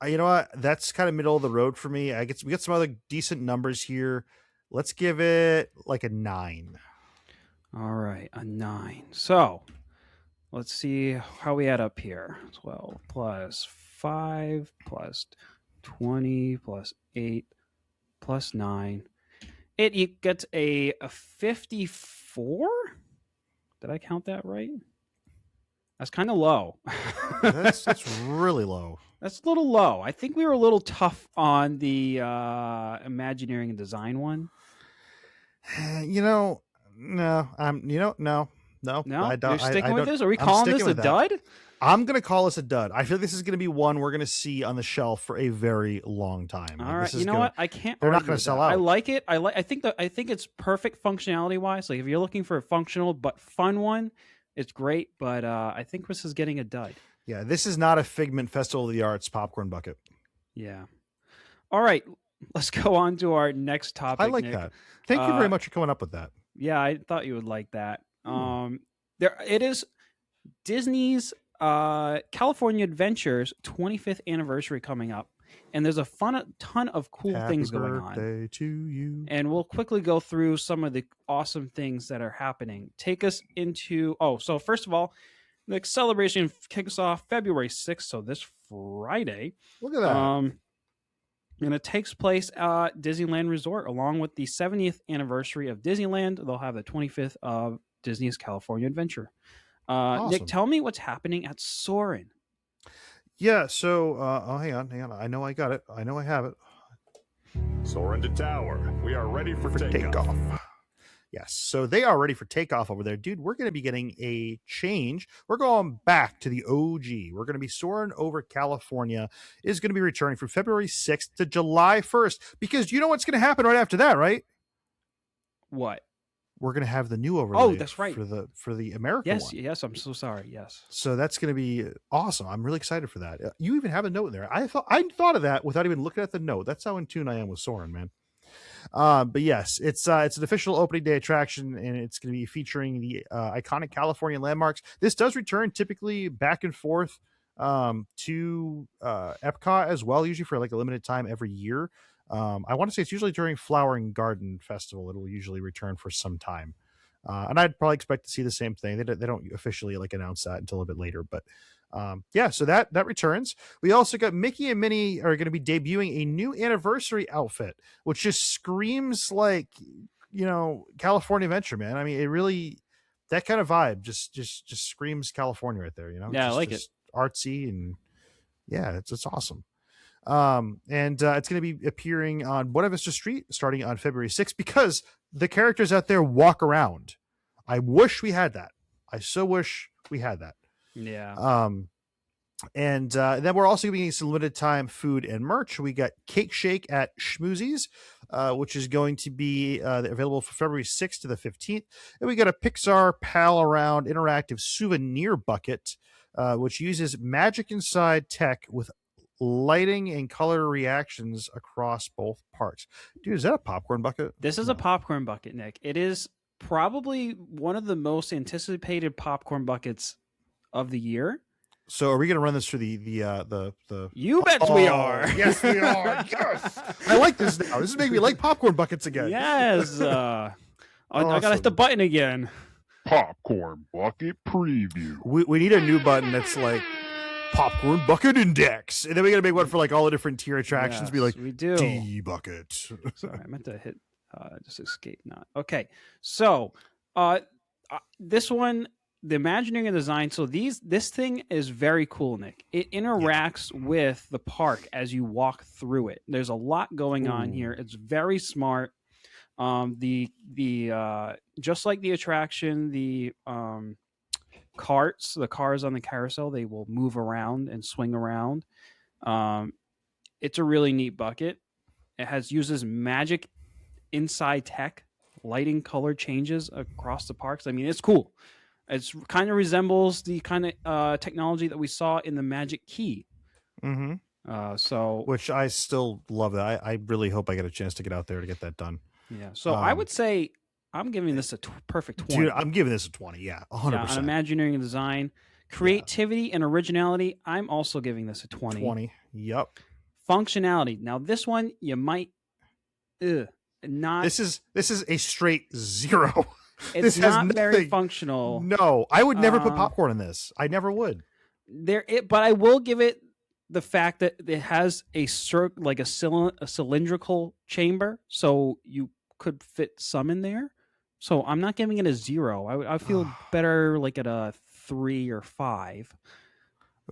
know what? That's kind of middle of the road for me. We get some other decent numbers here. Let's give it like a 9. All right, a 9. So let's see how we add up here. 12 plus 5 plus 20 plus 8 plus 9. It gets a 54? Did I count that right? That's kind of low. That's really low. That's a little low. I think we were a little tough on the Imagineering and design one. You know, no. No. No, I don't. you're sticking with don't- this? Are we I'm calling sticking this a with that. dud? I'm going to call this a dud. I feel like this is going to be one we're going to see on the shelf for a very long time. All Like, right, this is you know gonna- what? I can't. they're not argue gonna with sell that. I out. like it. I think it's perfect functionality wise. Like if you're looking for a functional but fun one, it's great. But I think this is getting a dud. Yeah, this is not a Figment Festival of the Arts popcorn bucket. Yeah. All right, let's go on to our next topic. I like Nick. that. Thank you very much for coming up with that. Yeah, I thought you would like that. There it is. Disney's California Adventures 25th anniversary coming up, and there's a ton of cool things going on. Happy birthday to you. And we'll quickly go through some of the awesome things that are happening. Take us into so first of all, the celebration kicks off February 6th, so this Friday. Look at that. And it takes place at Disneyland Resort, along with the 70th anniversary of Disneyland. They'll have the 25th of Disney's California Adventure. Awesome. Nick, tell me what's happening at Soarin'. Yeah, so hang on. I know I got it. I know I have it. Soaring to tower. We are ready for takeoff. Yes, so they are ready for takeoff over there. Dude, we're going to be getting a change. We're going back to the OG. We're going to be soaring over California. It is going to be returning from February 6th to July 1st. Because you know what's going to happen right after that, right? What? We're going to have the new overlay. Oh, that's right. For the American one. Yes, I'm so sorry. Yes. So that's going to be awesome. I'm really excited for that. You even have a note in there. I thought of that without even looking at the note. That's how in tune I am with Soarin', man. But yes, it's an official opening day attraction, and it's going to be featuring the iconic California landmarks. This does return typically back and forth to EPCOT as well, usually for like a limited time every year. I want to say it's usually during Flower and Garden Festival. It will usually return for some time. And I'd probably expect to see the same thing. They don't officially like announce that until a bit later, but yeah, so that returns. We also got Mickey and Minnie are going to be debuting a new anniversary outfit, which just screams like, you know, California Adventure, man. I mean, it really, that kind of vibe just screams California right there, you know? Yeah, just, I like just artsy, and yeah, it's awesome. And it's going to be appearing on Buena Vista Street starting on February 6th because the characters out there walk around. I wish we had that. I so wish we had that. Yeah. And then we're also getting some limited time food and merch. We got Cake Shake at Schmoozies, which is going to be available for February 6th to the 15th. And we got a Pixar Pal Around interactive souvenir bucket, which uses Magic Inside tech with lighting and color reactions across both parts. Dude, is that a popcorn bucket? This is a popcorn bucket, Nick. It is probably one of the most anticipated popcorn buckets of the year. So are we going to run this through the You bet we are. Yes, we are. Yes. I like this now. This is making me like popcorn buckets again. Yes. I got to hit the button again. Popcorn bucket preview. We need a new button that's like popcorn bucket index, and then we got to make one for like all the different tier attractions. Yes, be like we do. D bucket. Sorry, I meant to hit just escape not. Okay, so this one, the Imagineering and design. So this thing is very cool, Nick. It interacts with the park as you walk through it. There's a lot going on here. It's very smart. The just like the attraction, the carts, the cars on the carousel, they will move around and swing around. It's a really neat bucket. It uses magic inside tech, lighting color changes across the parks. I mean, it's cool. It's kind of resembles the kind of technology that we saw in the Magic Key. So, which I still love that. I really hope I get a chance to get out there to get that done. Yeah. So I would say I'm giving this a perfect 20. Dude, I'm giving this a 20. Yeah, 100%. Yeah, on Imagineering and design, creativity and originality, I'm also giving this a 20. 20. Yep. Functionality. Now this one you might not. This is a straight 0. It's this not has very functional. No, I would never put popcorn in this. I never would. But I will give it the fact that it has a cylindrical chamber, so you could fit some in there. So I'm not giving it a 0. I feel better like at a 3 or 5.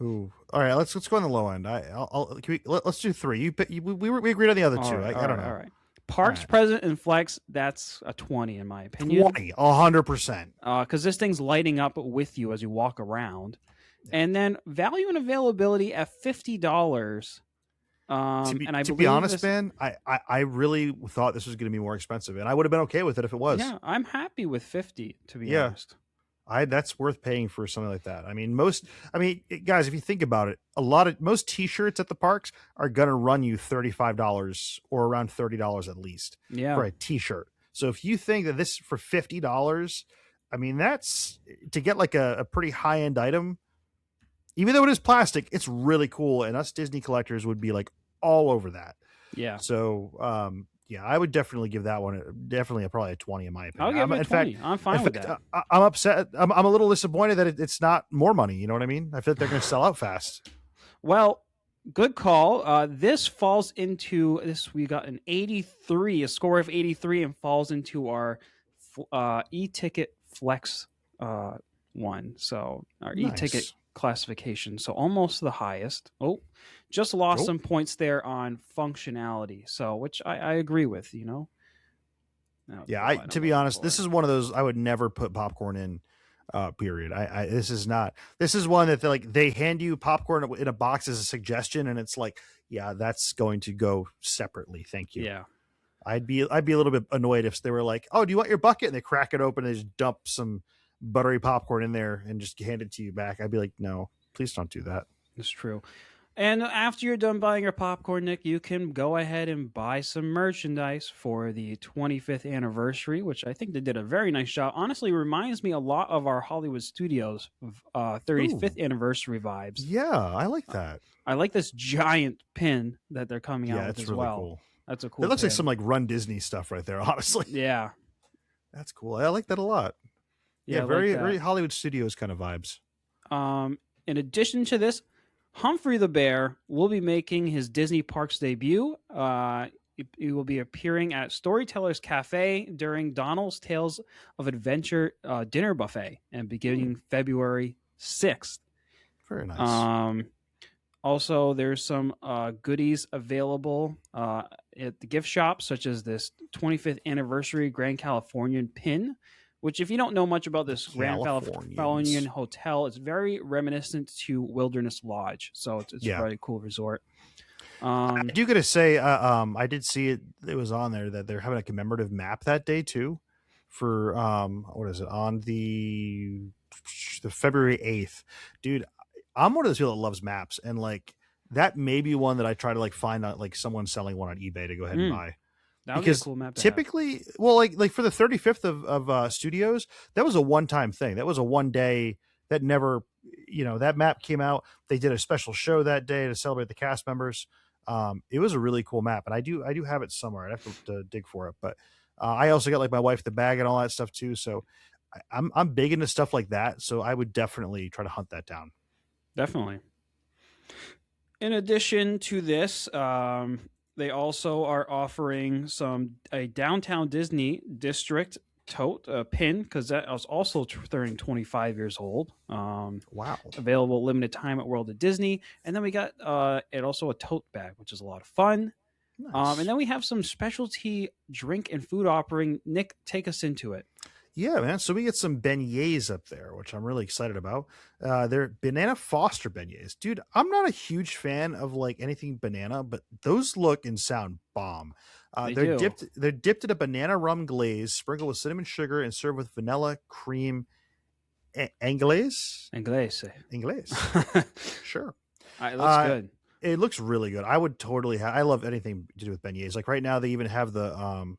Ooh. All right, let's go on the low end. Let's do 3. We agreed on the other 2. I don't know. All right. Parks, Present, and Flex, that's a 20 in my opinion. 20, 100%. Because this thing's lighting up with you as you walk around. Yeah. And then value and availability at $50. To be honest, man, I really thought this was going to be more expensive, and I would have been okay with it if it was. Yeah, I'm happy with 50, to be honest. That's worth paying for something like that. I mean, guys, if you think about it, most T-shirts at the parks are gonna run you $35 or around $30 at least for a T-shirt. So if you think that this for $50, I mean, that's to get like a pretty high end item. Even though it is plastic, it's really cool, and us Disney collectors would be like all over that. Yeah. So, I would definitely give that one probably a 20 in my opinion. I'll give it a 20. I'm fine with that. I'm upset. I'm a little disappointed that it's not more money. You know what I mean? I feel like they're going to sell out fast. Well, good call. This falls into this. We got an 83, a score of 83, and falls into our e-ticket flex one. So our e-ticket classification. So almost the highest. Just lost some points there on functionality. So, which I agree with, you know. To be honest, this is one of those I would never put popcorn in. Period. This is one that they hand you popcorn in a box as a suggestion, and it's like, yeah, that's going to go separately. Thank you. Yeah. I'd be a little bit annoyed if they were like, oh, do you want your bucket? And they crack it open and they just dump some buttery popcorn in there and just hand it to you back. I'd be like, no, please don't do that. It's true. And after you're done buying your popcorn, Nick, you can go ahead and buy some merchandise for the 25th anniversary, which I think they did a very nice job. Honestly, reminds me a lot of our Hollywood Studios 35th anniversary vibes. Yeah, I like that. I like this giant pin that they're coming out with as really well. Cool. That's a cool. It looks pin. like some Run Disney stuff right there, honestly. Yeah. That's cool. I like that a lot. Yeah, very Hollywood Studios kind of vibes. In addition to this, Humphrey the Bear will be making his Disney Parks debut. He will be appearing at Storytellers Cafe during Donald's Tales of Adventure dinner buffet and beginning February 6th. Very nice. Also, there's some goodies available at the gift shop, such as this 25th anniversary Grand Californian pin, which, if you don't know much about this Grand Californian hotel, it's very reminiscent to Wilderness Lodge. So it's a very cool resort. I do got to say, I did see it. It was on there that they're having a commemorative map that day too, for what is it, on the February 8th, dude. I'm one of those people that loves maps, and that may be one that I try to find out someone selling one on eBay to go ahead and buy. That would be a cool map to typically have. Well, like for the 35th of studios, that was a one-time thing. That was a one day that never, that map came out. They did a special show that day to celebrate the cast members. It was a really cool map, and I do have it somewhere. I'd have to dig for it, but I also got my wife the bag and all that stuff too. So I'm big into stuff like that. So I would definitely try to hunt that down. Definitely. In addition to this, they also are offering a Downtown Disney District tote pin, because that was also turning 25 years old. Wow. Available limited time at World of Disney. And then we got also a tote bag, which is a lot of fun. Nice. And then we have some specialty drink and food offering. Nick, take us into it. Yeah, man. So we get some beignets up there, which I'm really excited about. They're Banana Foster beignets. Dude, I'm not a huge fan of like anything banana, but those look and sound bomb. They're dipped in a banana rum glaze, sprinkled with cinnamon sugar, and served with vanilla cream anglaise. Anglaise. Sure. It looks good. It looks really good. I would totally I love anything to do with beignets. Like right now, they even have the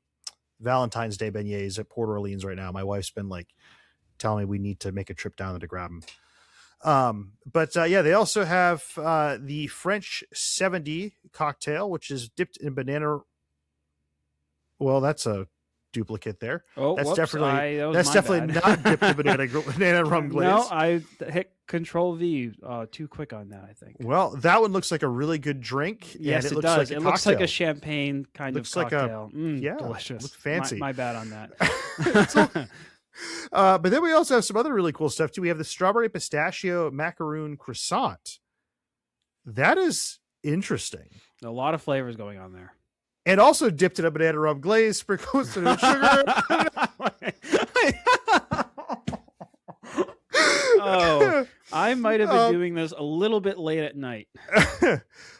Valentine's Day beignets at Port Orleans right now. My wife's been like telling me we need to make a trip down there to grab them. But they also have the French 70 cocktail, which is dipped in banana. Well, that's a duplicate there. Oh, that's whoops, definitely not dipped in banana rum glaze. No, I hit Control V too quick on that, I think. Well, that one looks like a really good drink. Yes, and it looks does. like It looks like a champagne kind looks of like cocktail. yeah, Delicious. looks fancy. My bad on that. But then we also have some other really cool stuff too. We have the strawberry pistachio macaroon croissant. That is interesting. A lot of flavors going on there. And also dipped in a banana rum glaze, sprinkled with cinnamon sugar. Oh, I might have been doing this a little bit late at night.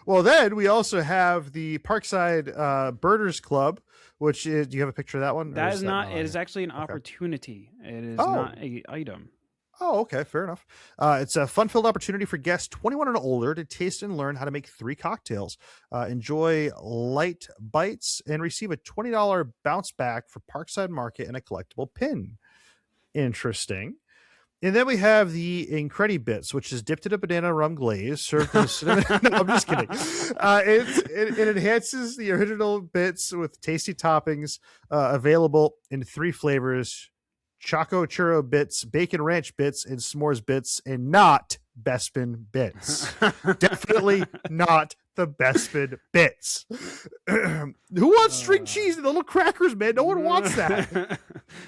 Well, then we also have the Parkside Birders Club, which is, do you have a picture of that one? That is not, it is actually an opportunity. It is not an item. Oh, okay. Fair enough. It's a fun-filled opportunity for guests 21 and older to taste and learn how to make 3 cocktails. Enjoy light bites and receive a $20 bounce back for Parkside Market and a collectible pin. Interesting. And then we have the Incredi Bits, which is dipped in a banana rum glaze, served with cinnamon. No, I'm just kidding. It enhances the original bits with tasty toppings, available in 3 flavors: Choco Churro Bits, Bacon Ranch Bits, and S'mores Bits, and not Bespin Bits. Definitely not the Bespin Bits. Who wants string cheese and the little crackers, man? No one wants that.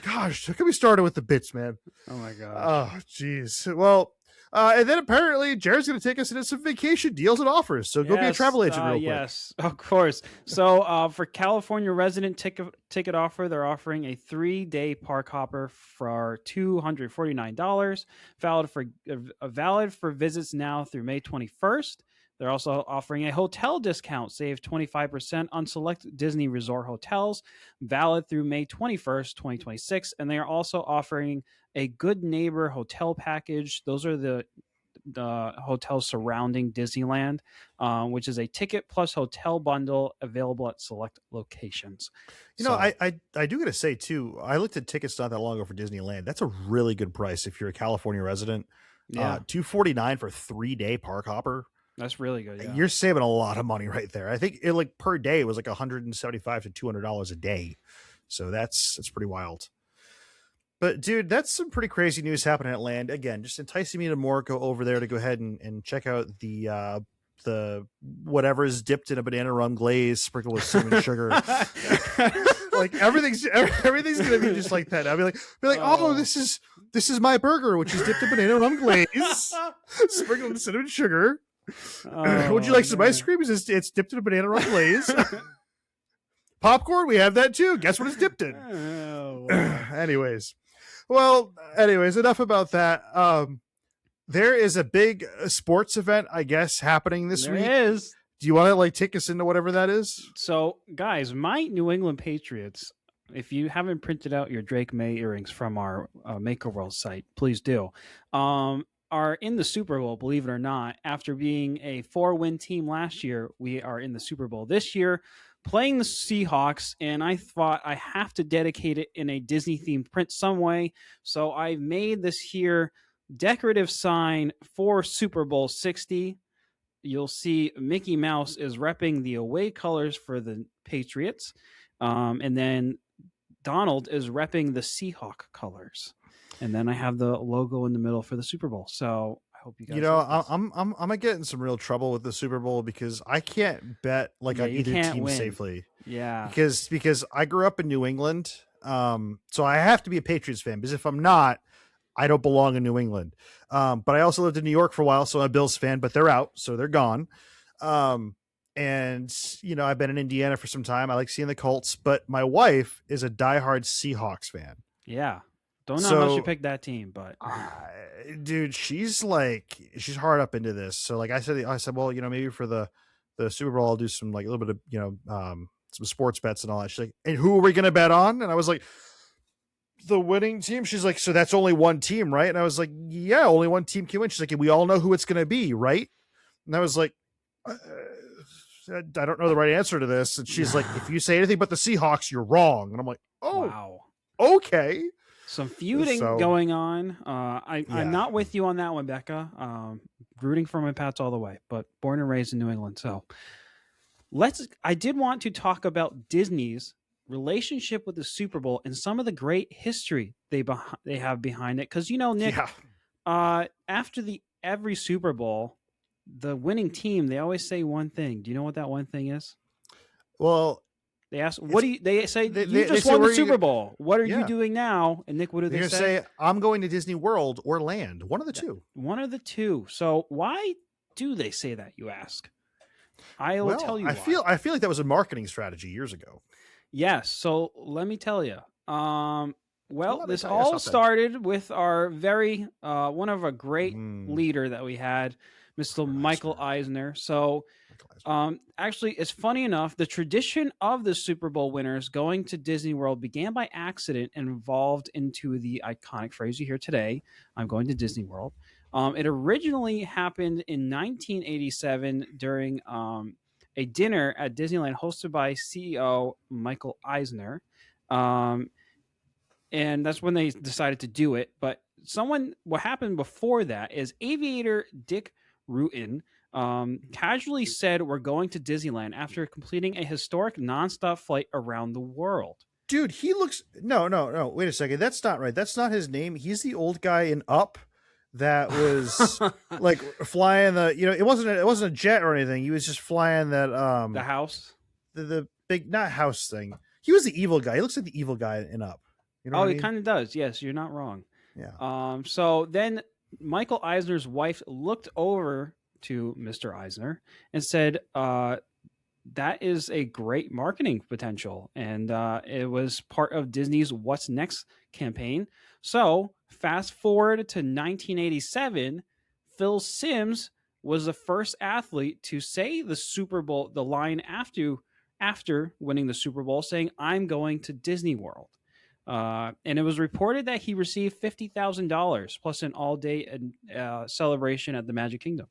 Gosh, how can we start with the bits, man? Oh my god. Oh, jeez. Well, and then apparently Jared's going to take us into some vacation deals and offers. So go be a travel agent real quick. Yes, of course. So for California resident ticket offer, they're offering a 3-day park hopper for $249, valid for visits now through May 21st. They're also offering a hotel discount, save 25% on select Disney resort hotels, valid through May 21st, 2026. And they are also offering a Good Neighbor hotel package. Those are the hotels surrounding Disneyland, which is a ticket plus hotel bundle available at select locations. You know, I do got to say too, I looked at tickets not that long ago for Disneyland. That's a really good price if you're a California resident. Yeah, $249 for a 3-day park hopper. That's really good. Yeah. You're saving a lot of money right there. I think it like per day it was like $175 to $200 a day. So that's pretty wild. But dude, that's some pretty crazy news happening at Land. Again, just enticing me to more go over there to go ahead and check out the whatever is dipped in a banana rum glaze sprinkled with cinnamon sugar. Like everything's gonna be just like that. I'll be like, oh, this is my burger, which is dipped in banana rum glaze, sprinkled with cinnamon sugar. Would you like some ice cream? It's dipped in a banana rum glaze. Popcorn, we have that too. Guess what it's dipped in? Anyways, enough about that. There is a big sports event, I guess, happening this week. There is. Do you want to like take us into whatever that is? So, guys, my New England Patriots, if you haven't printed out your Drake May earrings from our Maker World site, please do. Are in the Super Bowl, believe it or not. After being a 4-win team last year, we are in the Super Bowl this year, playing the Seahawks, and I thought I have to dedicate it in a Disney-themed print some way, so I made this here decorative sign for Super Bowl 60. You'll see Mickey Mouse is repping the away colors for the Patriots, and then Donald is repping the Seahawk colors. And then I have the logo in the middle for the Super Bowl. So I hope you guys. You know, I'm gonna get in some real trouble with the Super Bowl because I can't bet on either team safely. Yeah, because I grew up in New England, so I have to be a Patriots fan. Because if I'm not, I don't belong in New England. But I also lived in New York for a while, so I'm a Bills fan. But they're out, so they're gone. And I've been in Indiana for some time. I like seeing the Colts, but my wife is a diehard Seahawks fan. Yeah. Don't know how she So, picked that team, but dude, she's hard up into this. So like I said, well, maybe for the Super Bowl, I'll do some like a little bit of some sports bets and all that. She's like, and who are we gonna bet on? And I was like, the winning team. She's like, so that's only one team, right? And I was like, yeah, only one team can win. She's like, and we all know who it's gonna be, right? And I was like, I don't know the right answer to this. And she's like, if you say anything but the Seahawks, you're wrong. And I'm like, oh, wow. Okay. Some feuding going on. I'm not with you on that one, Becca. Rooting for my Pats all the way, but born and raised in New England. So I did want to talk about Disney's relationship with the Super Bowl and some of the great history they have behind it. Because, Nick, after every Super Bowl, the winning team, they always say one thing. Do you know what that one thing is? Well, they ask, they say, you just won the Super Bowl. What are you doing now? And Nick, what do they say? I'm going to Disney World or Land. One of the two. One of the two. So why do they say that, you ask? I will tell you why. I feel like that was a marketing strategy years ago. Yes. So let me tell you. This all started with our very, one of a great leader that we had, Mr. Michael Eisner. So actually, it's funny enough, the tradition of the Super Bowl winners going to Disney World began by accident and evolved into the iconic phrase you hear today, I'm going to Disney World. It originally happened in 1987 during a dinner at Disneyland hosted by CEO Michael Eisner. And that's when they decided to do it. But what happened before that is aviator Dick Rutan casually said we're going to Disneyland after completing a historic nonstop flight around the world. Dude, he looks... No. Wait a second. That's not right. That's not his name. He's the old guy in Up that was like flying the... it wasn't a jet or anything. He was just flying that... the house? The big... Not house thing. He was the evil guy. He looks like the evil guy in Up. You know he kind of does. Yes, you're not wrong. Yeah. So then Michael Eisner's wife looked over to Mr. Eisner and said, that is a great marketing potential. And it was part of Disney's What's Next campaign. So fast forward to 1987, Phil Simms was the first athlete to say the Super Bowl, the line after winning the Super Bowl, saying, I'm going to Disney World. And it was reported that he received $50,000 plus an all-day celebration at the Magic Kingdom.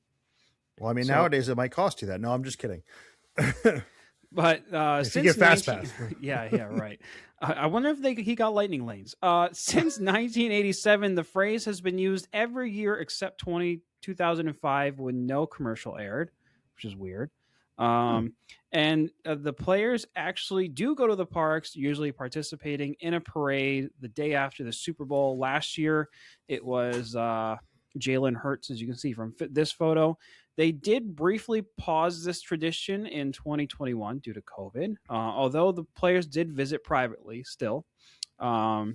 Well, I mean, nowadays it might cost you that. No, I'm just kidding. But if you get fast pass. Yeah, right. I wonder if he got lightning lanes. Since 1987, the phrase has been used every year except 2005 when no commercial aired, which is weird. And the players actually do go to the parks, usually participating in a parade the day after the Super Bowl. Last year, it was Jalen Hurts, as you can see from this photo. They did briefly pause this tradition in 2021 due to COVID, although the players did visit privately still. So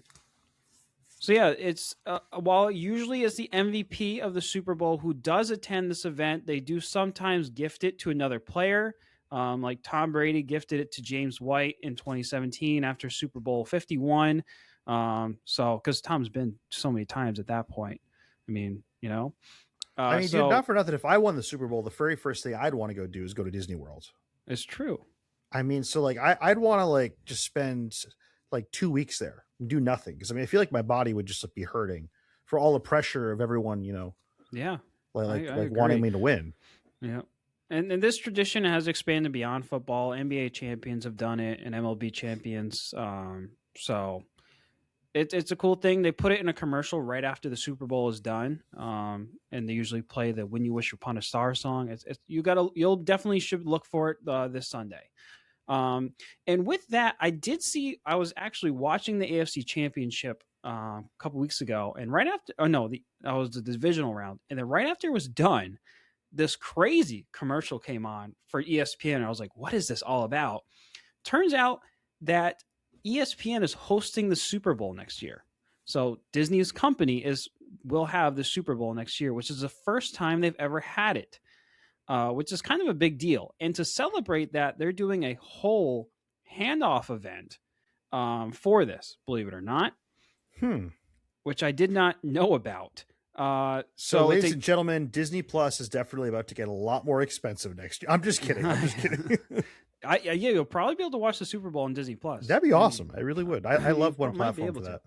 yeah, it's while usually it's the MVP of the Super Bowl who does attend this event, they do sometimes gift it to another player. Like Tom Brady gifted it to James White in 2017 after Super Bowl 51. So because Tom's been so many times at that point. I mean, dude, not for nothing. If I won the Super Bowl, the very first thing I'd want to go do is go to Disney World. It's true. I mean, so like I'd want to like just spend like 2 weeks there and do nothing. Because I mean, I feel like my body would just be hurting for all the pressure of everyone, Yeah. Like wanting me to win. Yeah. And this tradition has expanded beyond football. NBA champions have done it and MLB champions. So it's a cool thing. They put it in a commercial right after the Super Bowl is done. And they usually play the When You Wish Upon a Star song. You'll definitely should look for it this Sunday. And with that, I was actually watching the AFC Championship a couple weeks ago, and right after, that was the divisional round, and then right after it was done, this crazy commercial came on for ESPN, and I was like, what is this all about? Turns out that ESPN is hosting the Super Bowl next year. So Disney's company will have the Super Bowl next year, which is the first time they've ever had it. which is kind of a big deal. And to celebrate that, they're doing a whole handoff event for this, believe it or not, which I did not know about. So ladies and gentlemen, Disney Plus is definitely about to get a lot more expensive next year. I'm just kidding. Yeah, you'll probably be able to watch the Super Bowl on Disney Plus. That'd be awesome. I really would. I love one platform for that.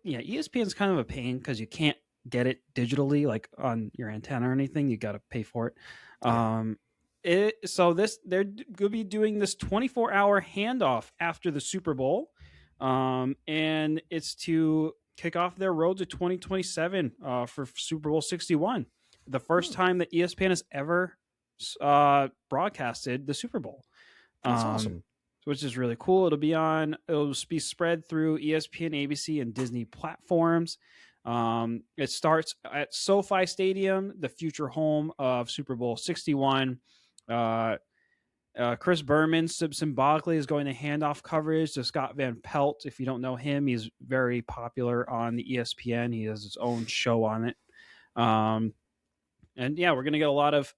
Yeah, ESPN's kind of a pain because you can't get it digitally, like on your antenna or anything. You got to pay for it. They're going to be doing this 24-hour handoff after the Super Bowl, and it's to kick off their road to 2027 for Super Bowl 61, the first time that ESPN has ever broadcasted the Super Bowl. That's awesome. Which is really cool. It'll be spread through ESPN, ABC, and Disney platforms. It starts at SoFi Stadium, the future home of Super Bowl 61. Chris Berman symbolically is going to hand off coverage to Scott Van Pelt. If you don't know him, he's very popular on the ESPN. He has his own show on it. And yeah, we're going to get a lot of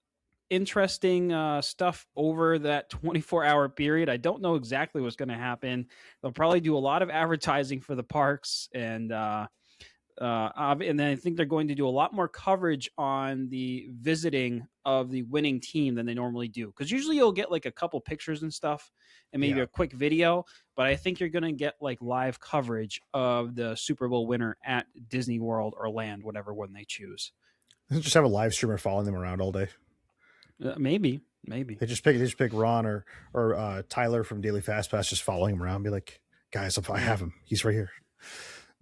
interesting stuff over that 24-hour period. I don't know exactly what's going to happen. They'll probably do a lot of advertising for the parks, and then I think they're going to do a lot more coverage on the visiting of the winning team than they normally do. Because usually you'll get like a couple pictures and stuff and maybe a quick video, but I think you're going to get like live coverage of the Super Bowl winner at Disney World or Land, whatever one they choose. Just have a live streamer following them around all day. Maybe they just pick Ron or Tyler from Daily Fast Pass, just following him around, be like, guys, I have him, he's right here.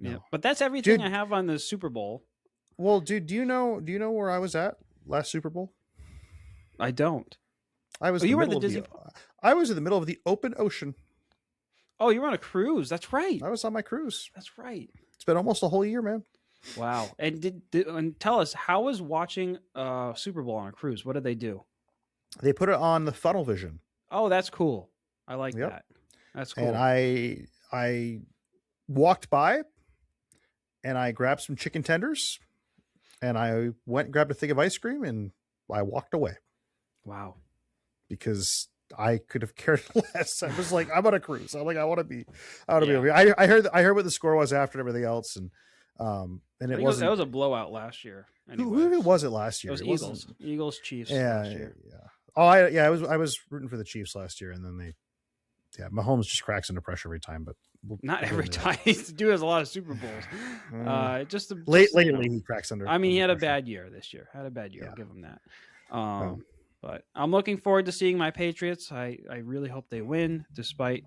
Yeah, but that's everything I have on the Super Bowl. Well, dude, do you know where I was at last Super Bowl? I don't. I was. You were at the Disney. I was in the middle of the open ocean. Oh, you were on a cruise. That's right. I was on my cruise. That's right. It's been almost a whole year, man. Wow. And and tell us, how was watching Super Bowl on a cruise? What did they do? They put it on the funnel vision. Oh, that's cool. I like that. That's cool. And I walked by and I grabbed some chicken tenders and I went and grabbed a thing of ice cream and I walked away. Wow. Because I could have cared less. I was like, I'm on a cruise. I'm like, I want to be over here. I heard what the score was after and everything else. And it wasn't. That was a blowout last year. Who was it last year? It was Eagles, Chiefs. Yeah. Oh, I was rooting for the Chiefs last year, and then Mahomes just cracks under pressure every time, but not every time. This dude has a lot of Super Bowls. Lately he cracks under. I mean, he had a bad year this year. I'll give him that. But I'm looking forward to seeing my Patriots. I really hope they win, despite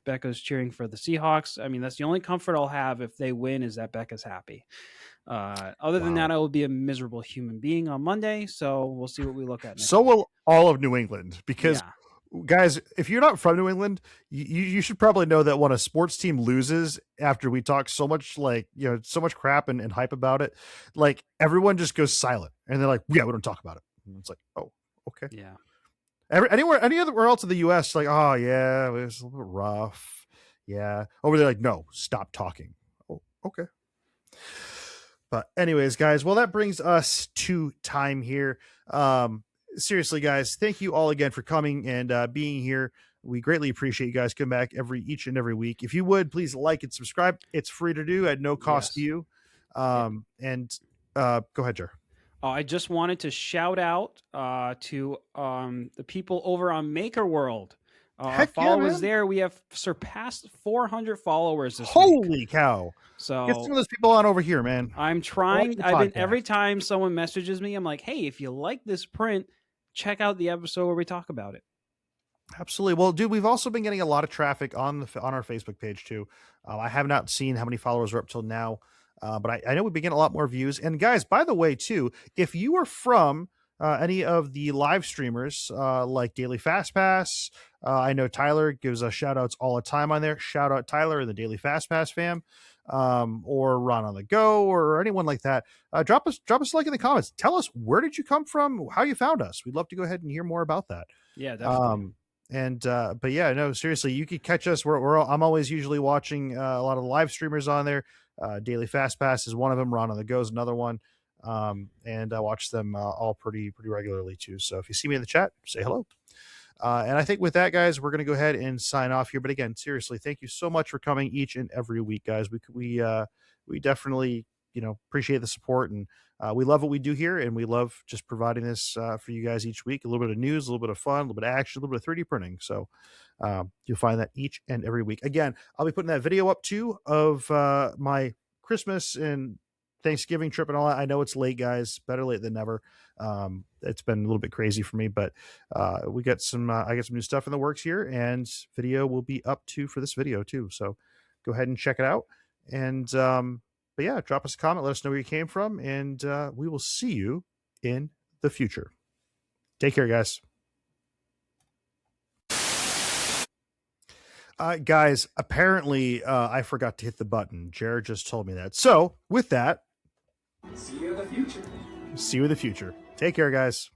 Becca's cheering for the Seahawks. I mean, that's the only comfort I'll have if they win, is that Becca's happy. Other than that, I will be a miserable human being on Monday. So we'll see what we look at next. So will all of New England, because guys, if you're not from New England, you should probably know that when a sports team loses, after we talk so much so much crap and hype about it, like everyone just goes silent and they're like, yeah, we don't talk about it. And it's like, oh, okay. Yeah. Anywhere else in the US, like, oh yeah, it was a little bit rough. Yeah. Over there, like, no, stop talking. Oh, okay. But anyways, guys, well, that brings us to time here. Seriously, guys, thank you all again for coming and being here. We greatly appreciate you guys coming back each and every week. If you would, please like and subscribe. It's free to do at no cost to you. And go ahead, Jer. I just wanted to shout out to the people over on Maker World. Our followers there, we have surpassed 400 followers this week. Holy cow. So get some of those people on over here, man. I'm trying. Every time someone messages me, I'm like, hey, if you like this print, check out the episode where we talk about it. Absolutely. Well, dude, we've also been getting a lot of traffic on our Facebook page too. I have not seen how many followers are up till now, but I know we've been getting a lot more views. And guys, by the way, too, if you are from any of the live streamers like Daily Fast Pass, I know Tyler gives us shout outs all the time on there. Shout out Tyler and the Daily Fast Pass fam, or Ron on the Go, or anyone like that. Drop us a like in the comments. Tell us, where did you come from? How you found us? We'd love to go ahead and hear more about that. Yeah, definitely. But yeah, no, seriously, you could catch us. I'm always usually watching a lot of the live streamers on there. Daily Fast Pass is one of them. Ron on the Go is another one. and I watch them all pretty regularly too. So if you see me in the chat, say hello. And I think with that, guys, we're going to go ahead and sign off here. But again, seriously, thank you so much for coming each and every week, guys. We definitely, appreciate the support, and we love what we do here, and we love just providing this for you guys each week. A little bit of news, a little bit of fun, a little bit of action, a little bit of 3D printing. So you'll find that each and every week. Again, I'll be putting that video up too of my Christmas and Thanksgiving trip and all that. I know it's late, guys. Better late than never. It's been a little bit crazy for me, but we got some I got some new stuff in the works here, and video will be up too for this video too. So go ahead and check it out. And but yeah, drop us a comment, let us know where you came from, and we will see you in the future. Take care, guys. Guys, apparently I forgot to hit the button. Jared just told me that. So with that, see you in the future. See you in the future. Take care, guys.